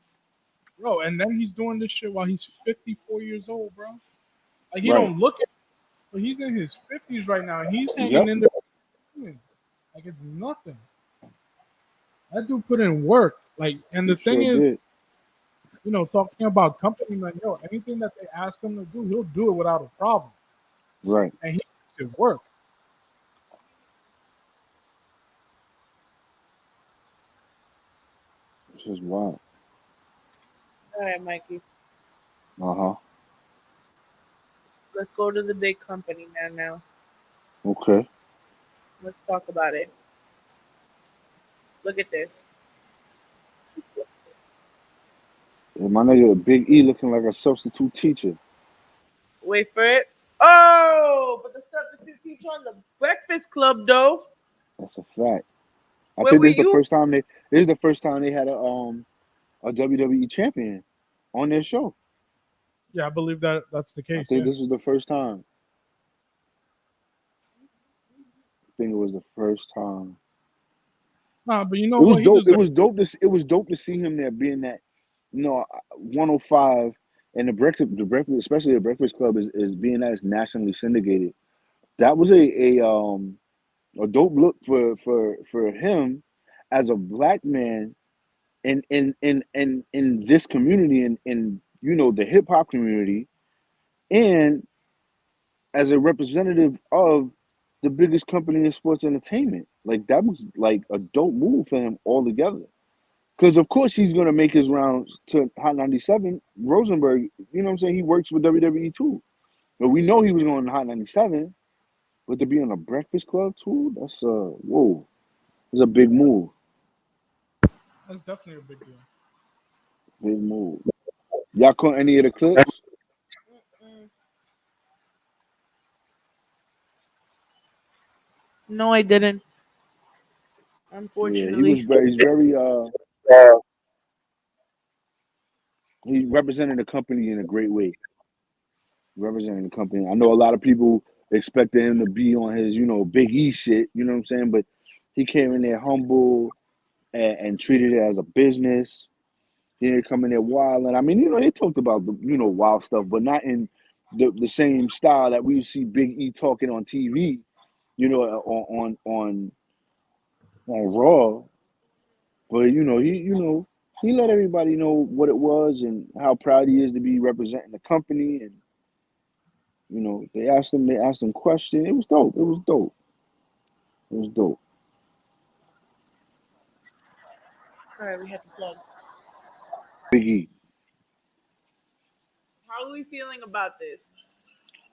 Bro, and then he's doing this shit while he's 54 years old, bro. Like he Right. don't look it, but he's in his 50s right now. And he's hanging Yep. in there like it's nothing. That dude put in work. Like, and He the thing sure is, did. talking about company, like, yo, anything that they ask him to do, he'll do it without a problem. Right. And he makes it work. This is wild. All right, Mikey. Uh-huh. Let's go to the big company man now. Okay. Let's talk about it. Look at this. And my nigga Big E looking like a substitute teacher. Wait for it. Oh, but the substitute teacher on the Breakfast Club, though. That's a fact. I Where think were this is the you? first time they had a WWE champion on their show. Yeah, I believe that that's the I case. think Yeah. this is the first time. I think it was the first time. Nah, but you know It was what? He dope. It deserves. was dope. It was dope to see him there, being that 105, and the breakfast, especially the Breakfast Club is being that it's nationally syndicated. That was a dope look for him as a black man in this community, in the hip hop community, and as a representative of the biggest company in sports entertainment. Like that was like a dope move for him altogether. Because of course he's gonna make his rounds to Hot 97. Rosenberg, you know what I'm saying? He works for WWE too. But we know he was going to Hot 97. But to be on a Breakfast Club too, that's whoa. It's a big move. That's definitely a big deal. Big move. Y'all caught any of the clips? Mm-mm. No, I didn't. Yeah, Unfortunately. he's very he represented the company in a great way. Representing the company. I know a lot of people expected him to be on his, Big E shit, you know what I'm saying? But he came in there humble and treated it as a business. He didn't come in there wild. And I mean, they talked about the, wild stuff, but not in the same style that we see Big E talking on TV, on Raw. But he let everybody know what it was and how proud he is to be representing the company. And they asked him questions. It was dope. It was dope. It was dope. All right, we had to plug. Big E. How are we feeling about this?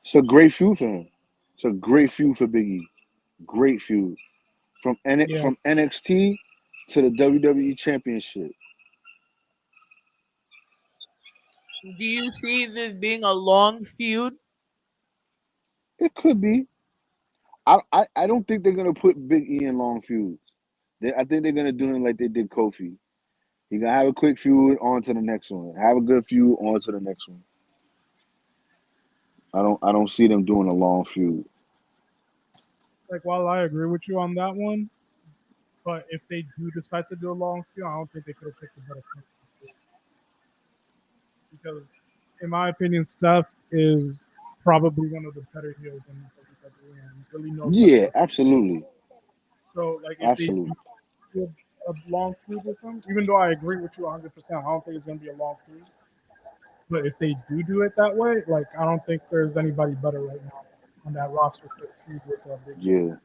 It's a great feud for him. It's a great feud for Big E. Great feud Yeah, from NXT to the WWE Championship. Do you see this being a long feud? It could be. I don't think they're gonna put Big E in long feuds. I think they're gonna do him like they did Kofi. He gonna have a quick feud, on to the next one. Have a good feud, on to the next one. I don't see them doing a long feud. like while I agree with you on that one, but if they do decide to do a long feud, I don't think they could have picked a better person because, in my opinion, Seth is probably one of the better heels in WWE and really knows how to Yeah, work. absolutely. So, like, if they Absolutely. do a long feud with him, even though I agree with you 100%, I don't think it's going to be a long feud. But if they do it that way, like, I don't think there's anybody better right now on that roster to feud with Big E. Yeah.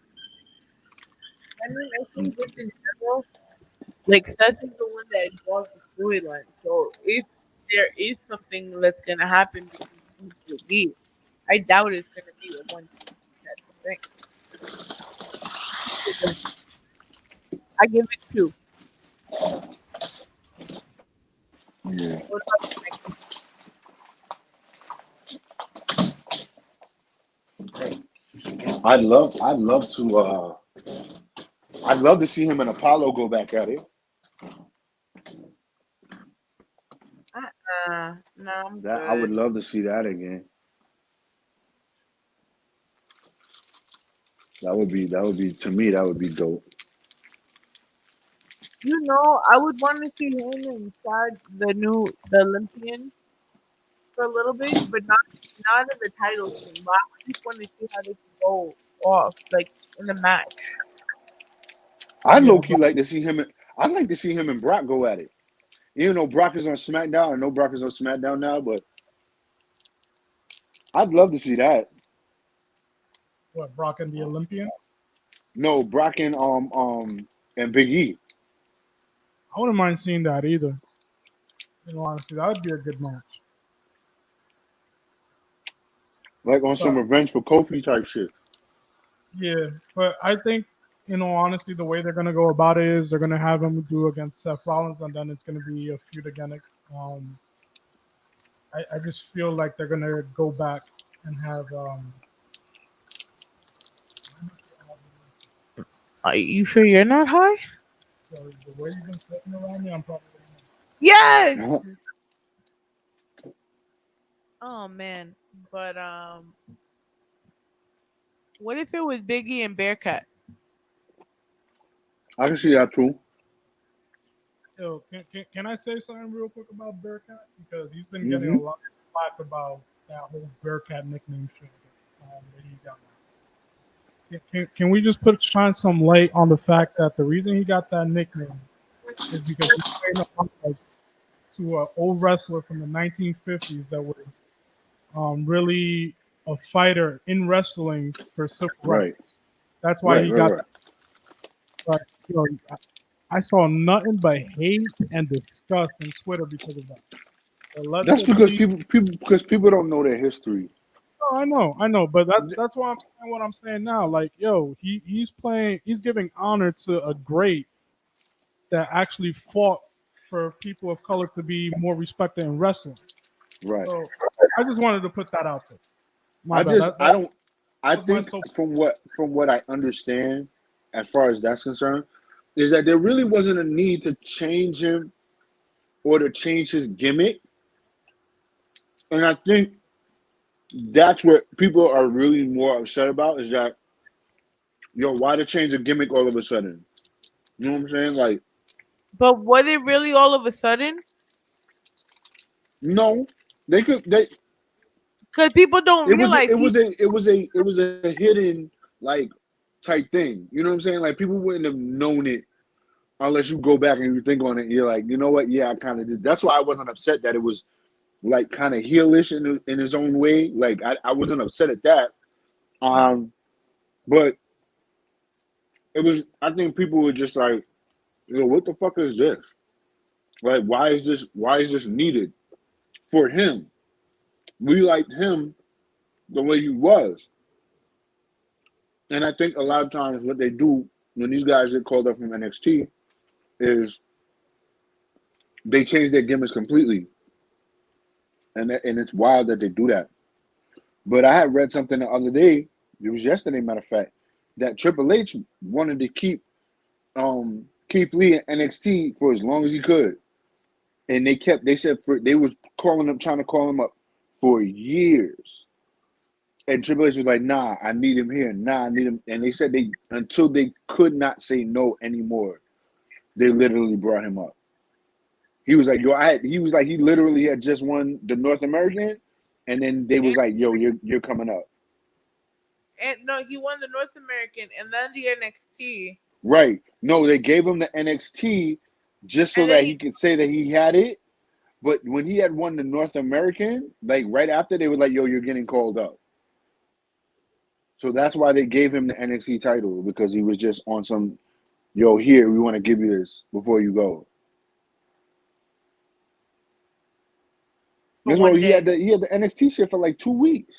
I mean, I think just in general, like Seth is the one that draws the storyline. So if there is something that's gonna happen between him and Big E, I doubt it's gonna be a one. That's the thing. I give it two. Yeah. What about you, Mikey? I'd love to I'd love to see him and Apollo go back at it. No, I'm That I would good. love to see that again. That would be to me. That would be dope. I would want to see him inside the Olympian for a little bit, but not in the title scene. But I would just want to see how they can go off, like in the match. I Yeah, low key like to see him. I'd like to see him and Brock go at it. Even though Brock is on SmackDown, I know Brock is on SmackDown now, but I'd love to see that. what, Brock and the Olympian? No, Brock and Big E. I wouldn't mind seeing that either. Honestly, that would be a good match. Like on some But revenge for Kofi type shit. yeah, but I think, honestly, the way they're gonna go about it is they're gonna have him do against Seth Rollins, and then it's gonna be a feud again. Um, I just feel like they're gonna go back and have Are you sure you're not high? the way you've been sitting around me. I'm probably Yes. Uh-huh. Oh man, but what if it was Biggie and Bearcat? I can see that too. Yo, can I say something real quick about Bearcat? Because he's been getting a Hmm. lot of flack about that whole Bearcat nickname shit that he got. Can we just shine some light on the fact that the reason he got that nickname is because he's playing like, to an old wrestler from the 1950s that was really a fighter in wrestling for civil rights. Right, That's why right, he right, got right. that. But, I saw nothing but hate and disgust on Twitter because of that. That's because Allegedly, people don't know their history. oh, I know, but that's why I'm saying what I'm saying now. Like, yo, he's giving honor to a great that actually fought for people of color to be more respected in wrestling. Right. So I just wanted to put that out there. My I bad. just I don't. I That was my think soap. from what I understand, as far as that's concerned, is that there really wasn't a need to change him or to change his gimmick, and I think that's what people are really more upset about. Is that why to change a gimmick all of a sudden? You know what I'm saying? Like, But was it really all of a sudden? no, they could. Because people don't It was realize a hidden like type thing. You know what I'm saying? Like people wouldn't have known it unless you go back and you think on it. You're like, you know what? Yeah, I kind of did. That's why I wasn't upset that it was like kind of heelish in his own way. Like I wasn't upset at that. But it was. I think people were just like, what the fuck is this? Like, why is this? Why is this needed for him? We liked him the way he was, and I think a lot of times what they do when these guys get called up from NXT is they change their gimmicks completely, and it's wild that they do that. But I had read something the other day. It was yesterday, matter of fact, that Triple H wanted to keep Keith Lee in NXT for as long as he could, and they said they was trying to call him up for years, and Triple H was like, "Nah, I need him here. Nah, I need him," and they said until they could not say no anymore, they literally brought him up. He was like, he was like, he literally had just won the North American, and then they was and, like, yo, you're coming up. and no, he won the North American and then the NXT, Right. No, they gave him the NXT just so and then that he he could say that he had it. But when he had won the North American, like right after, they were like, yo, you're getting called up. So that's why they gave him the NXT title, because he was just on some, yo, here, we want to give you this before you go. for That's why one day. he had the NXT shit for like 2 weeks,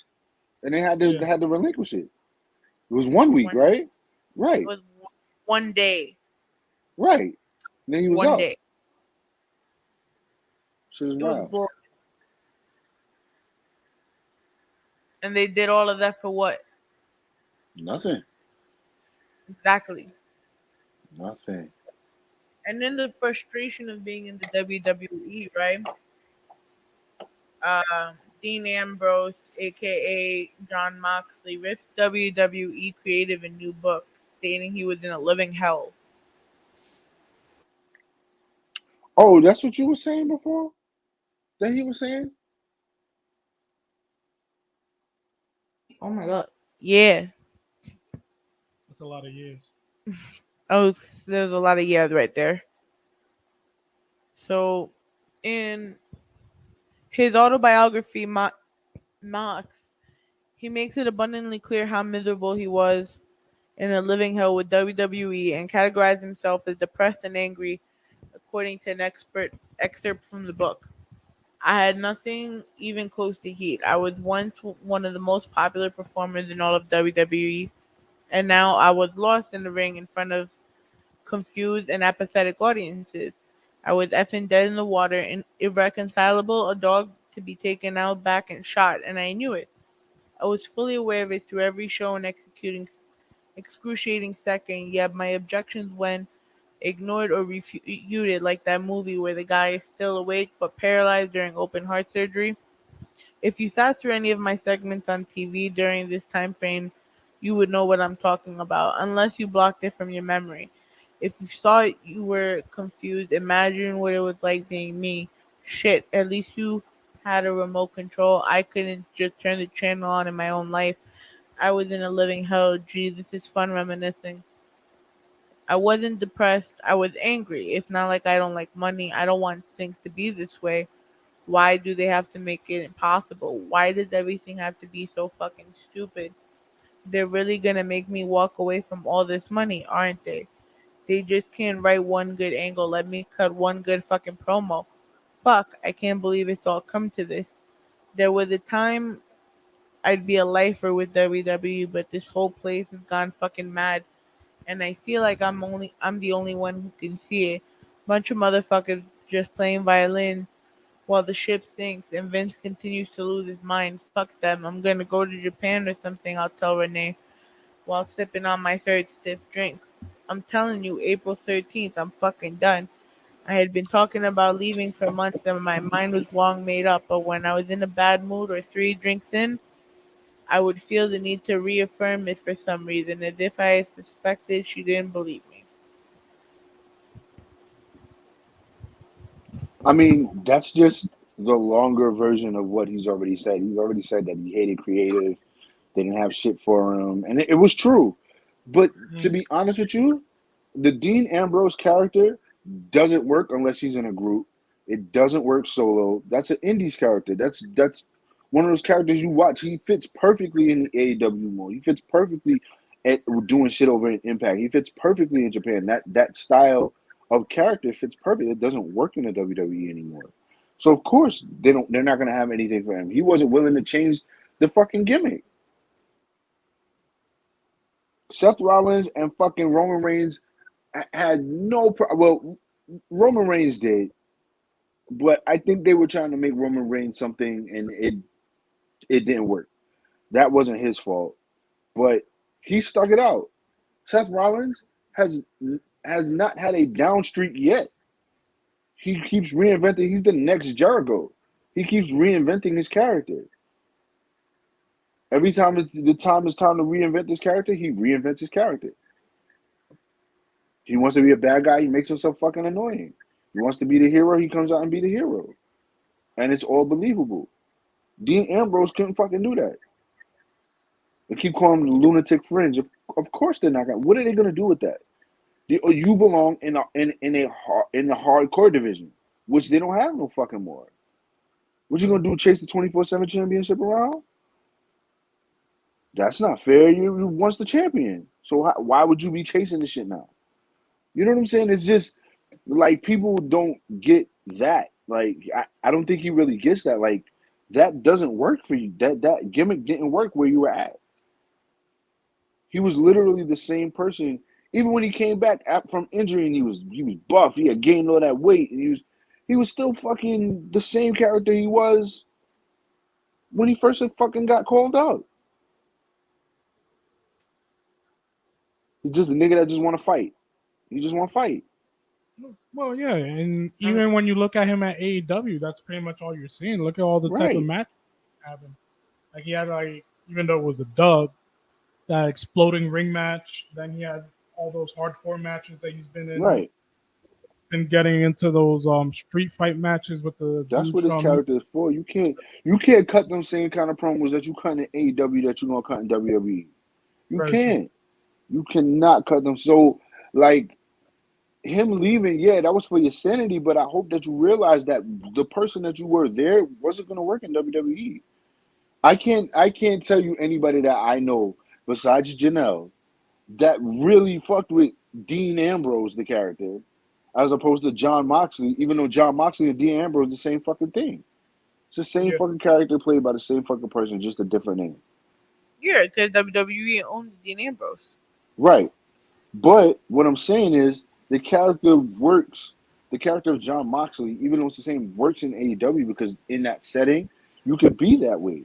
and Yeah, they had to relinquish it. It was 1 week, One right? it Right, was one day, right. And then he was one out. day. Shit is It was wild. bull, and they did all of that for what? Nothing. Exactly. Nothing. And then the frustration of being in the WWE, right? Uh, Dean Ambrose, aka John Moxley, ripped WWE creative a new book, stating he was in a living hell. Oh, that's what you were saying before? That he was saying? Oh my god. Yeah. That's a lot of years. Oh, there's a lot of yeahs right there. So, in his autobiography, Mox, he makes it abundantly clear how miserable he was in a living hell with WWE and categorized himself as depressed and angry, according to an expert excerpt from the book. I had nothing even close to heat. I was once one of the most popular performers in all of WWE, and now I was lost in the ring in front of confused and apathetic audiences. I was effing dead in the water and irreconcilable, a dog to be taken out back and shot, and I knew it. I was fully aware of it through every show and executing excruciating second, yet my objections when ignored or refuted, like that movie where the guy is still awake but paralyzed during open heart surgery. If you sat through any of my segments on TV during this time frame, you would know what I'm talking about, unless you blocked it from your memory. If you saw it, you were confused. Imagine what it was like being me. Shit, at least you had a remote control. I couldn't just turn the channel on in my own life. I was in a living hell. Gee, this is fun reminiscing. I wasn't depressed. I was angry. It's not like I don't like money. I don't want things to be this way. Why do they have to make it impossible? Why does everything have to be so fucking stupid? They're really gonna make me walk away from all this money, aren't they? They just can't write one good angle. Let me cut one good fucking promo. Fuck, I can't believe it's all come to this. There was a time I'd be a lifer with WWE, but this whole place has gone fucking mad, and I feel like I'm the only one who can see it. Bunch of motherfuckers just playing violin while the ship sinks and Vince continues to lose his mind. Fuck them. I'm gonna go to Japan or something, I'll tell Renee while sipping on my third stiff drink. I'm telling you, April 13th, I'm fucking done. I had been talking about leaving for months and my mind was long made up, but when I was in a bad mood or three drinks in, I would feel the need to reaffirm it for some reason, as if I had suspected she didn't believe me. I mean, that's just the longer version of what he's already said. He's already said that he hated creative. They didn't have shit for him, and it was true. But to Mm. be honest with you, the Dean Ambrose character doesn't work unless he's in a group. It doesn't work solo. That's an Indies character. That's one of those characters you watch. He fits perfectly in the AEW mode. He fits perfectly at doing shit over in Impact. He fits perfectly in Japan. That style of character fits perfect. It doesn't work in the WWE anymore. So of course they're not gonna have anything for him. He wasn't willing to change the fucking gimmick. Seth Rollins and fucking Roman Reigns had no well, Roman Reigns did, but I think they were trying to make Roman Reigns something, and it didn't work. That wasn't his fault, but he stuck it out. Seth Rollins has has not had a down streak yet. He keeps reinventing. He's the next Jericho. He keeps reinventing his character. Every time the time is time to reinvent this character, he reinvents his character. He wants to be a bad guy, he makes himself fucking annoying. He wants to be the hero, he comes out and be the hero. And it's all believable. Dean Ambrose couldn't fucking do that. They keep calling him the lunatic fringe. Of course they're not gonna. What are they gonna do with that? You belong in the hardcore division, which they don't have no fucking more. What you gonna do? Chase the 24/7 championship around? That's not fair. You once the champion, so why would you be chasing this shit now? You know what I'm saying? It's just like people don't get that. Like I don't think he really gets that. Like that doesn't work for you. That gimmick didn't work where you were at. He was literally the same person. Even when he came back from injury and he was buff, he had gained all that weight, and he was still fucking the same character he was when he first fucking got called out. He's just a nigga that just want to fight. He just want to fight. Well, yeah, and I mean, even when you look at him at AEW, that's pretty much all you're seeing. Look at all the type of Right. matches he's having. Like he had like, even though it was a dub, that exploding ring match. Then he had all those hardcore matches that he's been in. Right. Been getting into those street fight matches with the That's dudes what his from character is for. You can't cut them same kind of promos that you cut in AEW that you gonna cut in WWE. You Very True. can't. You cannot cut them. So like him leaving, yeah, that was for your sanity, but I hope that you realize that the person that you were there wasn't gonna work in WWE. I can't tell you anybody that I know besides Janelle that really fucked with Dean Ambrose, the character, as opposed to John Moxley, even though John Moxley and Dean Ambrose are the same fucking thing. It's the same Yeah, fucking character played by the same fucking person, just a different name. yeah, because WWE owns Dean Ambrose. Right. But what I'm saying is the character works. The character of John Moxley, even though it's the same, works in AEW because in that setting, you could be that way.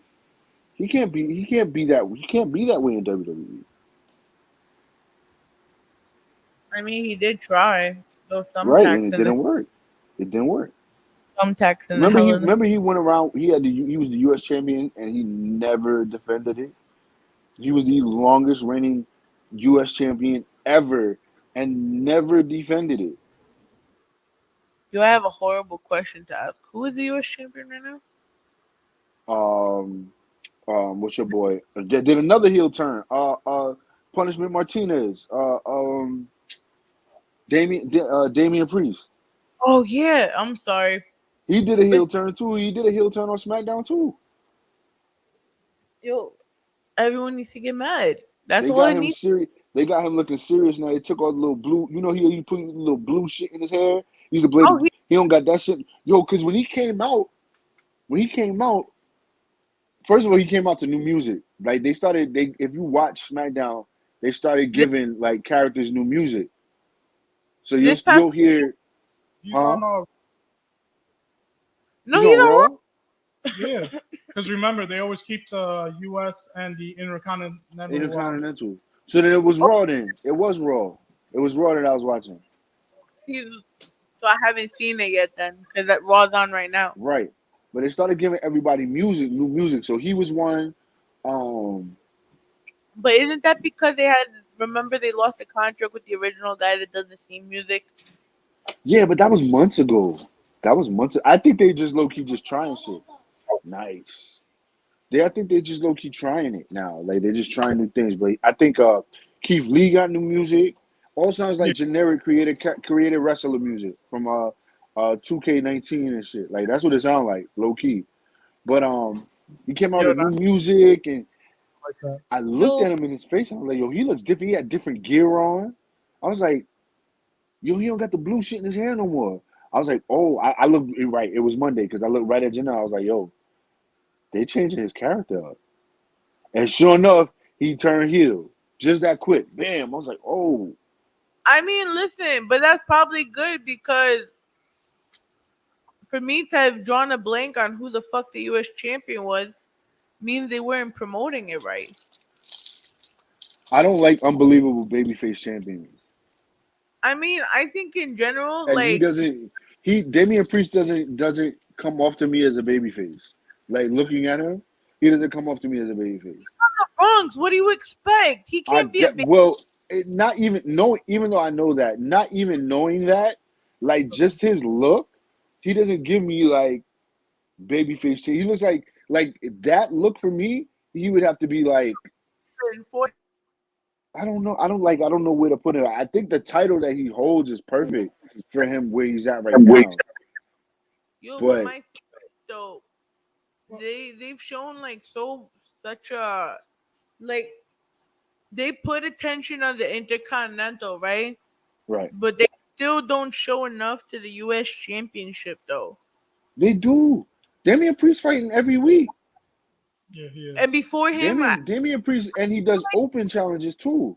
He can't be that way in WWE. I mean, he did try those Right, and thumbtacks it and the didn't work. It didn't work. thumbtacks and the Remember hell he in the. remember he went around. He was the U.S. champion and he never defended it. He was the longest reigning U.S. champion ever and never defended it. Do I have a horrible question to ask? Who is the U.S. champion right now? Um, what's your boy? Did another heel turn. Punishment Martinez. Damien Priest. Oh yeah, I'm sorry. He did a But heel turn too. He did a heel turn on SmackDown too. yo, everyone needs to get mad. That's They all got it him needs. serious. They got him looking serious now. They took all the little blue. You know, he put little blue shit in his hair. He used to blade. Oh, He don't got that shit. Yo, because when he came out, first of all, he came out to new music. Like they started. If you watch SmackDown, they started this, giving like characters new music. So this past you'll hear, he's huh? on no, He's he's on on Raw. Raw. yeah, because remember they always keep the U.S. and the Intercontinental. Intercontinental. So then it was Oh, Raw. Then it was Raw. It was Raw that I was watching. he's, so I haven't seen it yet then because that Raw's on right now. Right. But they started giving everybody new music. So he was one. Um, But isn't that because they had? Remember, they lost the contract with the original guy that does the theme music. yeah, but that was months ago. That was months. I think they just low key just trying shit. Nice. I think they just low key trying it now. Like they're just trying new things. But I think Keith Lee got new music. All sounds Yeah, like generic created wrestler music from 2K19 and shit. Like that's what it sounds like, low key. But he came out yeah, with new music and like that. I looked Yo, at him in his face and I was like, yo, he looks different. He had different gear on. I was like, yo, he don't got the blue shit in his hair no more. I was like, oh, I looked right. It was Monday because I looked right at Janelle. I was like, yo, they changing his character up. And sure enough, he turned heel. Just that quick. Bam. I was like, oh, I mean, listen, but that's probably good because for me to have drawn a blank on who the fuck the U.S. champion was means they weren't promoting it right. I don't like unbelievable babyface champions. I mean, I think in general, And he like doesn't Damian Priest doesn't come off to me as a babyface. Like looking at him, he doesn't come off to me as a babyface. Bronx, what do you expect? He I can't be a get big. well, not even know. Even though I know that, not even knowing that, like just his look, he doesn't give me like babyface. He looks like that look for me. He would have to be like I don't know. I don't know where to put it. I think the title that he holds is perfect for him where he's at right now. Yo, but But my so they've shown like such a like they put attention on the Intercontinental, right? right, But they still don't show enough to the U.S. Championship though. they do. Damian Priest fighting every week. Yeah, he is. And before him, Damian Priest, and he does open challenges too.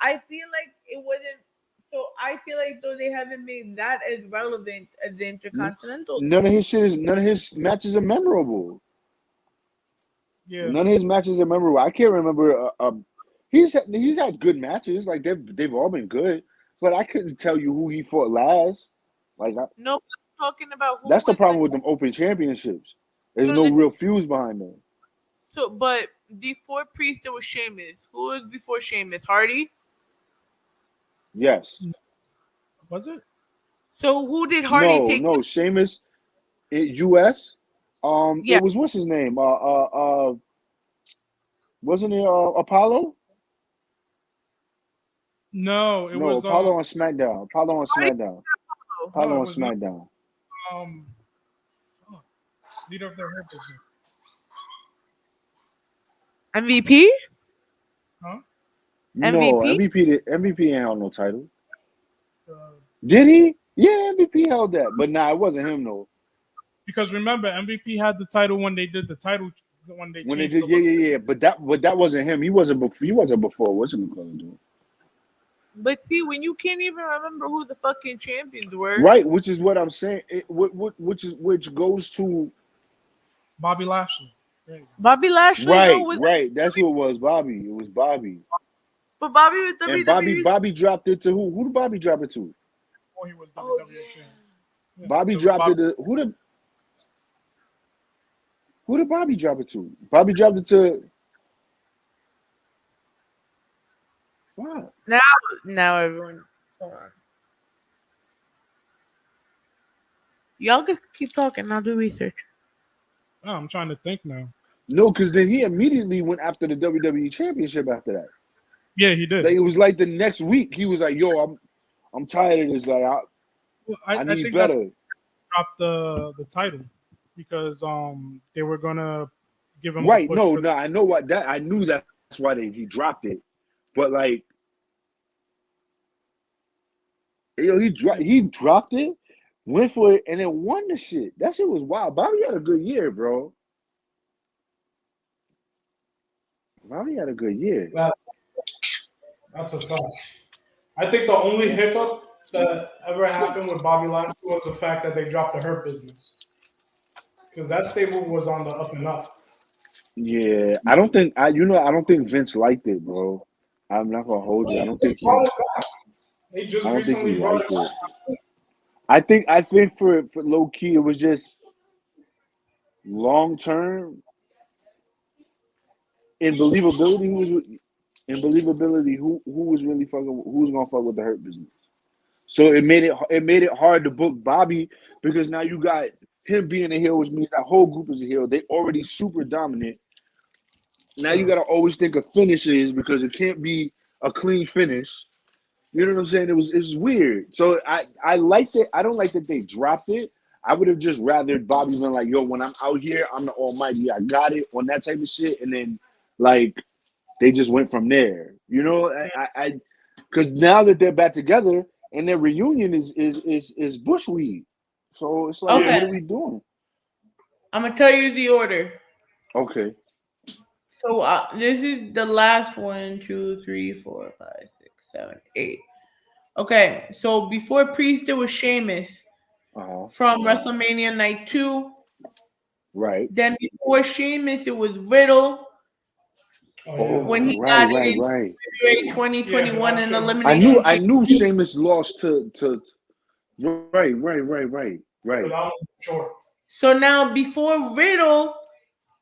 I feel like it wasn't. So I feel like though they haven't made that as relevant as the Intercontinental. None of his matches are memorable. Yeah, None of his matches are memorable. I can't remember. He's had good matches. Like they've all been good. but I couldn't tell you who he fought last. Like No, I'm talking about who that's the was problem the with them open championships. There's so no the real fuse behind them. so but before Priest there was Sheamus. Who was before Sheamus? Hardy. Yes. Was it? So who did Hardy No, take? no. Sheamus, U.S. Yeah, It was what's his name? Wasn't it Apollo? No, it No, was Apollo on SmackDown. Apollo on Hardy. SmackDown. no, Apollo it on was not SmackDown. um oh, leader of the Hurt Business. MVP. Huh? No, MVP. MVP ain't held no title. Uh, Did he? Yeah, MVP held that, but nah, it wasn't him though. because remember, MVP had the title when they did the title when they When they changed the did, yeah, look. yeah, yeah. But that wasn't him. He wasn't before. He wasn't before. What's it called? But see, when you can't even remember who the fucking champions were. Right, which is what I'm saying. Which goes to Bobby Lashley. There you go. Bobby Lashley, no, right, was right. That's who it was. Bobby. It was Bobby. but Bobby was And Bobby WWE. Bobby dropped it to who? Who did Bobby drop it to? Before he was Oh WWE yeah. champion. Yeah, Bobby it was dropped it Bobby. to who did Bobby drop it to? Bobby dropped it to fuck. Now everyone. Hold on. Y'all just keep talking. I'll do research. Oh, I'm trying to think now. No, because then he immediately went after the WWE championship after that. Yeah, he did. Like it was like the next week he was like, "Yo, I'm tired of this. Like Well, I I need think that's better." dropped the title because they were gonna give him the Right? push No, for no. I know what that. I knew that's why he dropped it. But like, yo, he dropped it, went for it, and then won the shit. That shit was wild. Bobby had a good year, bro. Bobby had a good year. that. That's a fact. I think the only hiccup that ever happened with Bobby Lashley was the fact that they dropped the Hurt Business because that stable was on the up and up. Yeah, I don't think I. You know, I don't think Vince liked it, bro. I'm not gonna hold you. I don't They think brought he. it back. They just I don't think he recently brought it liked it. back. I think for low key, it was just long term in believability. Who was really fucking who was gonna fuck with the Hurt Business. So it made it hard to book Bobby because now you got him being a heel, which means that whole group is a heel. They already super dominant. Now you True. gotta always think of finishes because it can't be a clean finish. You know what I'm saying? It was weird. So I liked it. I don't like that they dropped it. I would have just rather Bobby been like, yo, when I'm out here, I'm the almighty. I got it on that type of shit. And then like they just went from there. You know, I because now that they're back together and their reunion is bushweed. So it's like, Okay, what are we doing? I'm gonna tell you the order. Okay. So this is the last one, two, three, four, five, six, seven, eight. Okay, so before Priest there was Sheamus Uh-huh. from WrestleMania Night 2. Right. Then before Sheamus it was Riddle Oh yeah, when Oh, he right, got it right, in right. February yeah, but 2021 that in shit was I knew Elimination I Chamber. knew Sheamus lost to right. but that was short. So now before Riddle,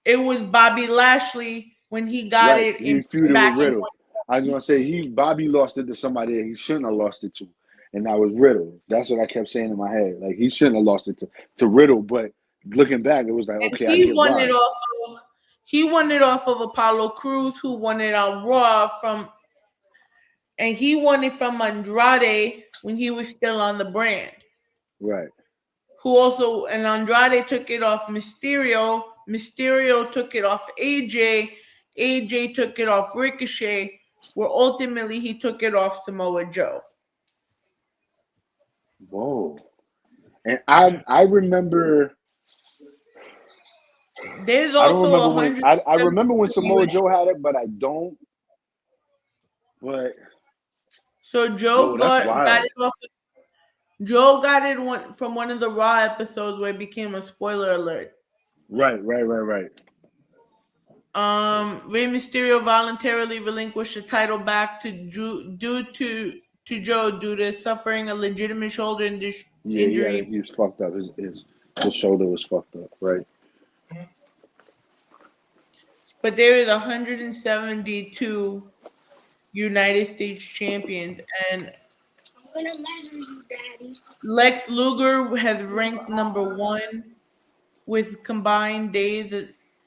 it was Bobby Lashley when he got Right. it He in feuded with back in Riddle. I was gonna say Bobby lost it to somebody that he shouldn't have lost it to. And that was Riddle. That's what I kept saying in my head. Like he shouldn't have lost it to Riddle, but looking back, it was like, and okay, I get why. he won it off of Apollo Crews, who won it on Raw and he won it from Andrade when he was still on the brand. Right. Who also and Andrade took it off Mysterio. Mysterio took it off AJ. AJ took it off Ricochet. Where ultimately he took it off Samoa Joe. Whoa. And I remember There's I don't also remember when I 170 remember when Samoa US. Joe had it, but I don't. But So yo, that's Got wild. it off. Joe got it from one of the Raw episodes where it became a spoiler alert. Right. Rey Mysterio voluntarily relinquished the title back to due to to Joe due to suffering a legitimate shoulder Yeah, injury. he was fucked up. His shoulder was fucked up, right? But there is 172 United States champions, and I'm gonna measure you, Daddy. Lex Luger has ranked number 1 with combined days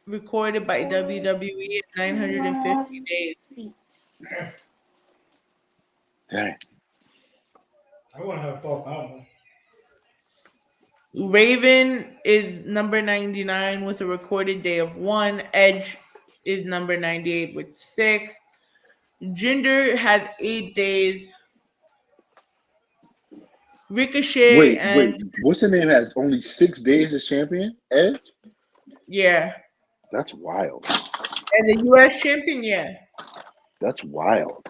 recorded by WWE at 950 days. Dang. I wouldn't have thought that one. Raven is number 99 with a recorded day of 1. Edge is number 98 with 6. Jinder has 8 days. Ricochet Wait. and What's the name? Has only 6 days as champion? Edge? yeah, That's wild. and the U.S. champion, yeah. That's wild.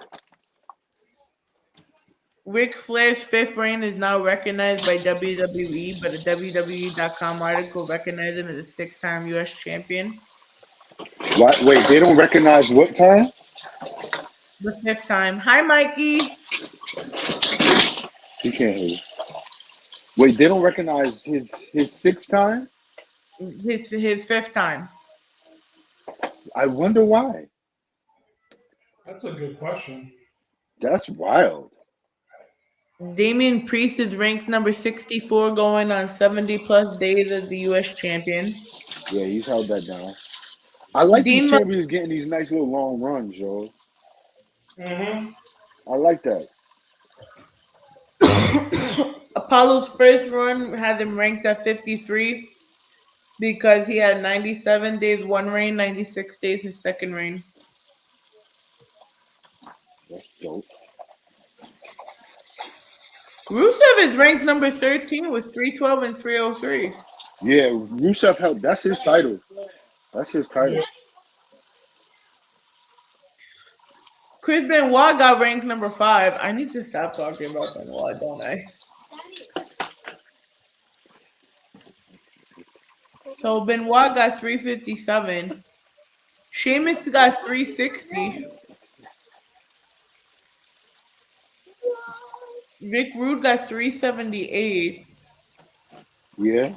Ric Flair's 5th reign is now recognized by WWE, but a WWE.com article recognized him as a 6-time U.S. champion. Why, wait, they don't recognize what time? The 5th time. Hi, Mikey. He can't hear you. Wait, they don't recognize his 6th time? His 5th time. I wonder why. That's a good question. That's wild. Damien Priest is ranked number 64, going on 70-plus days as the U.S. champion. Yeah, he's held that down. I like these Dean champions getting these nice little long runs, yo. Mm-hmm. I like that. Apollo's first run has him ranked at 53 because he had 97 days one reign, 96 days his second reign. That's dope. Rusev is ranked number 13 with 312 and 303. Yeah, Rusev held. That's his title. That's his title. Chris Benoit got ranked number 5. I need to stop talking about Benoit, don't I? So Benoit got 357. Sheamus got 360. Rick Rude got 378. Yeah.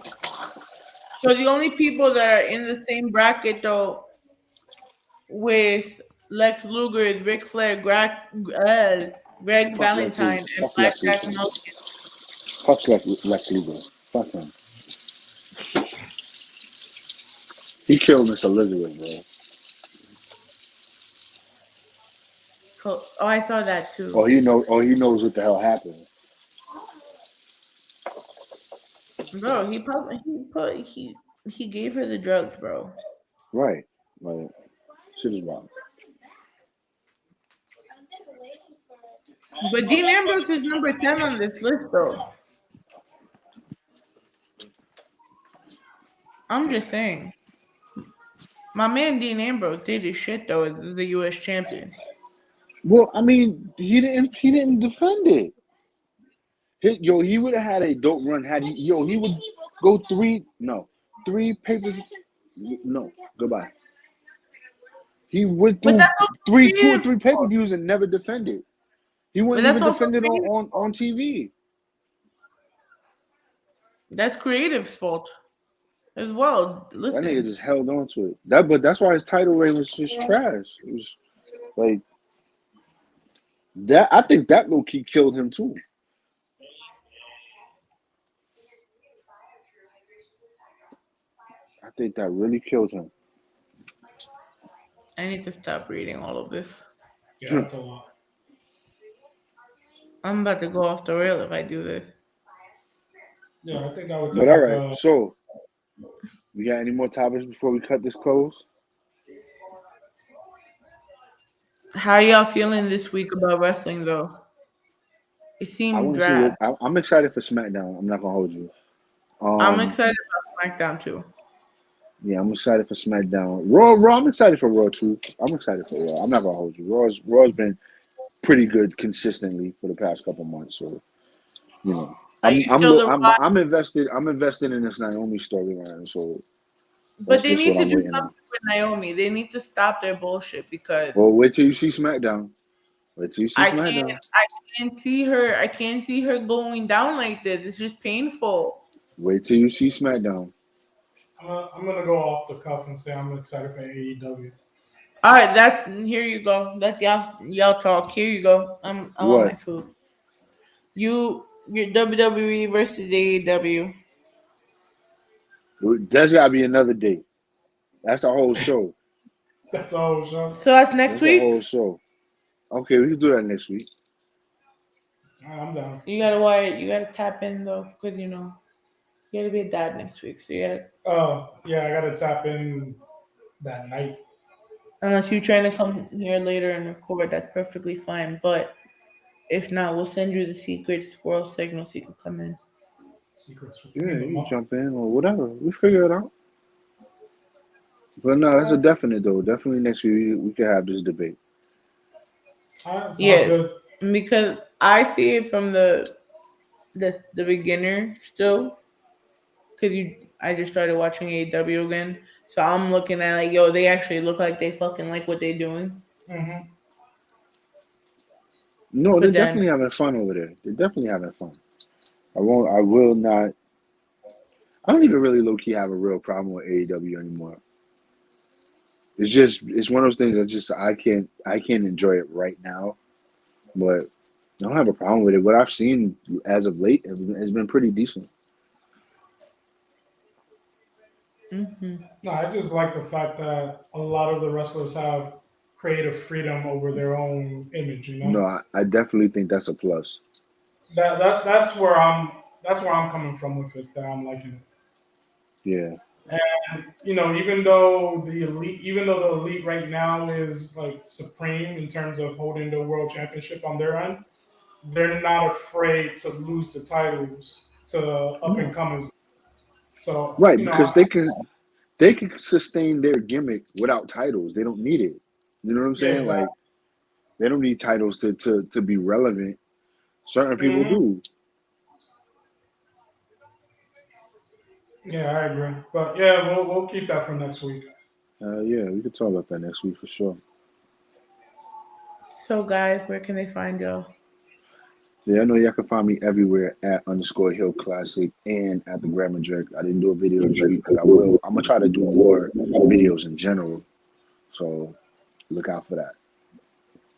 So the only people that are in the same bracket though with Lex Luger is Ric Flair, Greg Valentine, and Fuck Blackjack Lex Luger. Mulligan. Fuck Lex Luger. Fuck him. He killed Miss Elizabeth, bro. Oh, I saw that too. He knows what the hell happened. Bro, he gave her the drugs, bro. Right. Like, shit is wild. But Dean Ambrose is number 10 on this list, though. I'm just saying. My man Dean Ambrose did his shit though as the U.S. champion. Well, I mean, he didn't defend it. He would have had a dope run had he. He would go 3 papers. No, goodbye. He went through 2 or 3 pay-per-views and never defended. He wouldn't even defend it on TV. That's Creative's fault as well. Listen. That nigga just held on to it. But that's why his title reign was just trash. It was like that. I think that low key killed him too. I think that really killed him. I need to stop reading all of this. Yeah, that's a lot. I'm about to go off the rail if I do this. Yeah, I think that would. But all right, so we got any more topics before we cut this close? How y'all feeling this week about wrestling, though? It seemed dry. I'm excited for SmackDown. I'm not gonna hold you. I'm excited about SmackDown too. Yeah, I'm excited for SmackDown. Raw. I'm excited for Raw too. I'm excited for Raw. I'm not gonna hold you. Raw's been pretty good consistently for the past couple months. So, you know, I'm invested. I'm invested in this Naomi storyline. So, but they need to do something with Naomi. They need to stop their bullshit because. Well, wait till you see SmackDown. Wait till you see I can't SmackDown. I can't see her going down like this. It's just painful. Wait till you see SmackDown. I'm gonna go off the cuff and say I'm excited for AEW. All right, that here you go. That's y'all talk. Here you go. I want What? my food. Your WWE versus AEW. That's gotta be another day. That's a whole show. That's all, Sean. So that's next That's a week. whole show. Okay, we can do that next week. I'm down. You gotta wire. You gotta tap in though, because you know you gotta be a dad next week. So you gotta, Oh yeah, I gotta tap in that night. unless you're trying to come here later and record, that's perfectly fine. But if not, we'll send you the secret squirrel signal so you can come in. Secrets. You Yeah, mean the you can muffin? jump in or whatever. We figure it out. But no, that's a definite though. Definitely next week we can have this debate. All right, sounds Yeah, good. because I see it from the beginner still. Because I just started watching AEW again, so I'm looking at like, yo, they actually look like they fucking like what they're doing. Mm-hmm. No, they're But then, definitely having fun over there. They're definitely having fun. I will not. I don't even really low key have a real problem with AEW anymore. It's one of those things that just I can't enjoy it right now. But I don't have a problem with it. What I've seen as of late has been pretty decent. hmm No, I just like the fact that a lot of the wrestlers have creative freedom over their own image. You know, No, I definitely think that's a plus. that's where I'm coming from with it. That I'm liking it. Yeah. And even though the elite right now is like supreme in terms of holding the world championship on their end, they're not afraid to lose the titles to up and No. comers. So Right, because they can sustain their gimmick without titles. They don't need it. You know what I'm yeah, saying? exactly. Like they don't need titles to be relevant. Certain people Hmm. do. Yeah, I agree. But yeah, we'll keep that for next week. Yeah, we could talk about that next week for sure. so guys, where can they find y'all? Yeah, I know y'all can find me everywhere at underscore Hill Classic and at the Grammar Jerk. I didn't do a video this week, but I will. I'm gonna try to do more videos in general. So look out for that.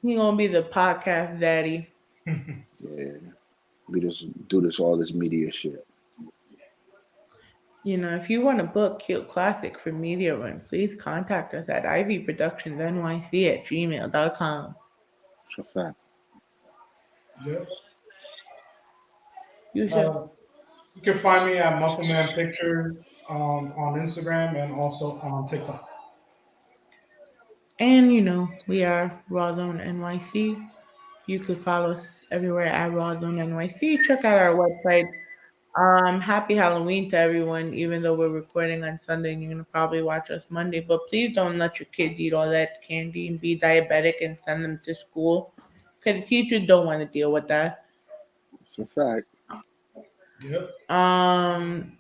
He gonna be the podcast daddy. Yeah, we just do this all this media shit. You know, if you want to book Cute Classic for Media Run, please contact us at ivproductionsnyc@gmail.com. It's a fact. Yep. You should. You can find me at Muffin Man Picture on Instagram and also on TikTok. And you know, we are Raw Zone NYC. You could follow us everywhere at Raw Zone NYC. Check out our website. Happy Halloween to everyone, even though we're recording on Sunday and you're gonna probably watch us Monday. But please don't let your kids eat all that candy and be diabetic and send them to school. Because the teachers don't want to deal with that. It's a fact. Yep. Um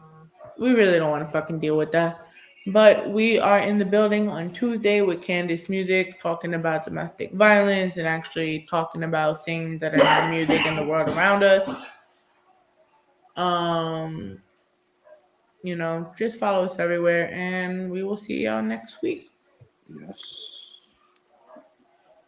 we really don't want to fucking deal with that. But we are in the building on Tuesday with Candice Music talking about domestic violence and actually talking about things that are in the music and the world around us. Um, you know, just follow us everywhere and we will see y'all next week. Yes.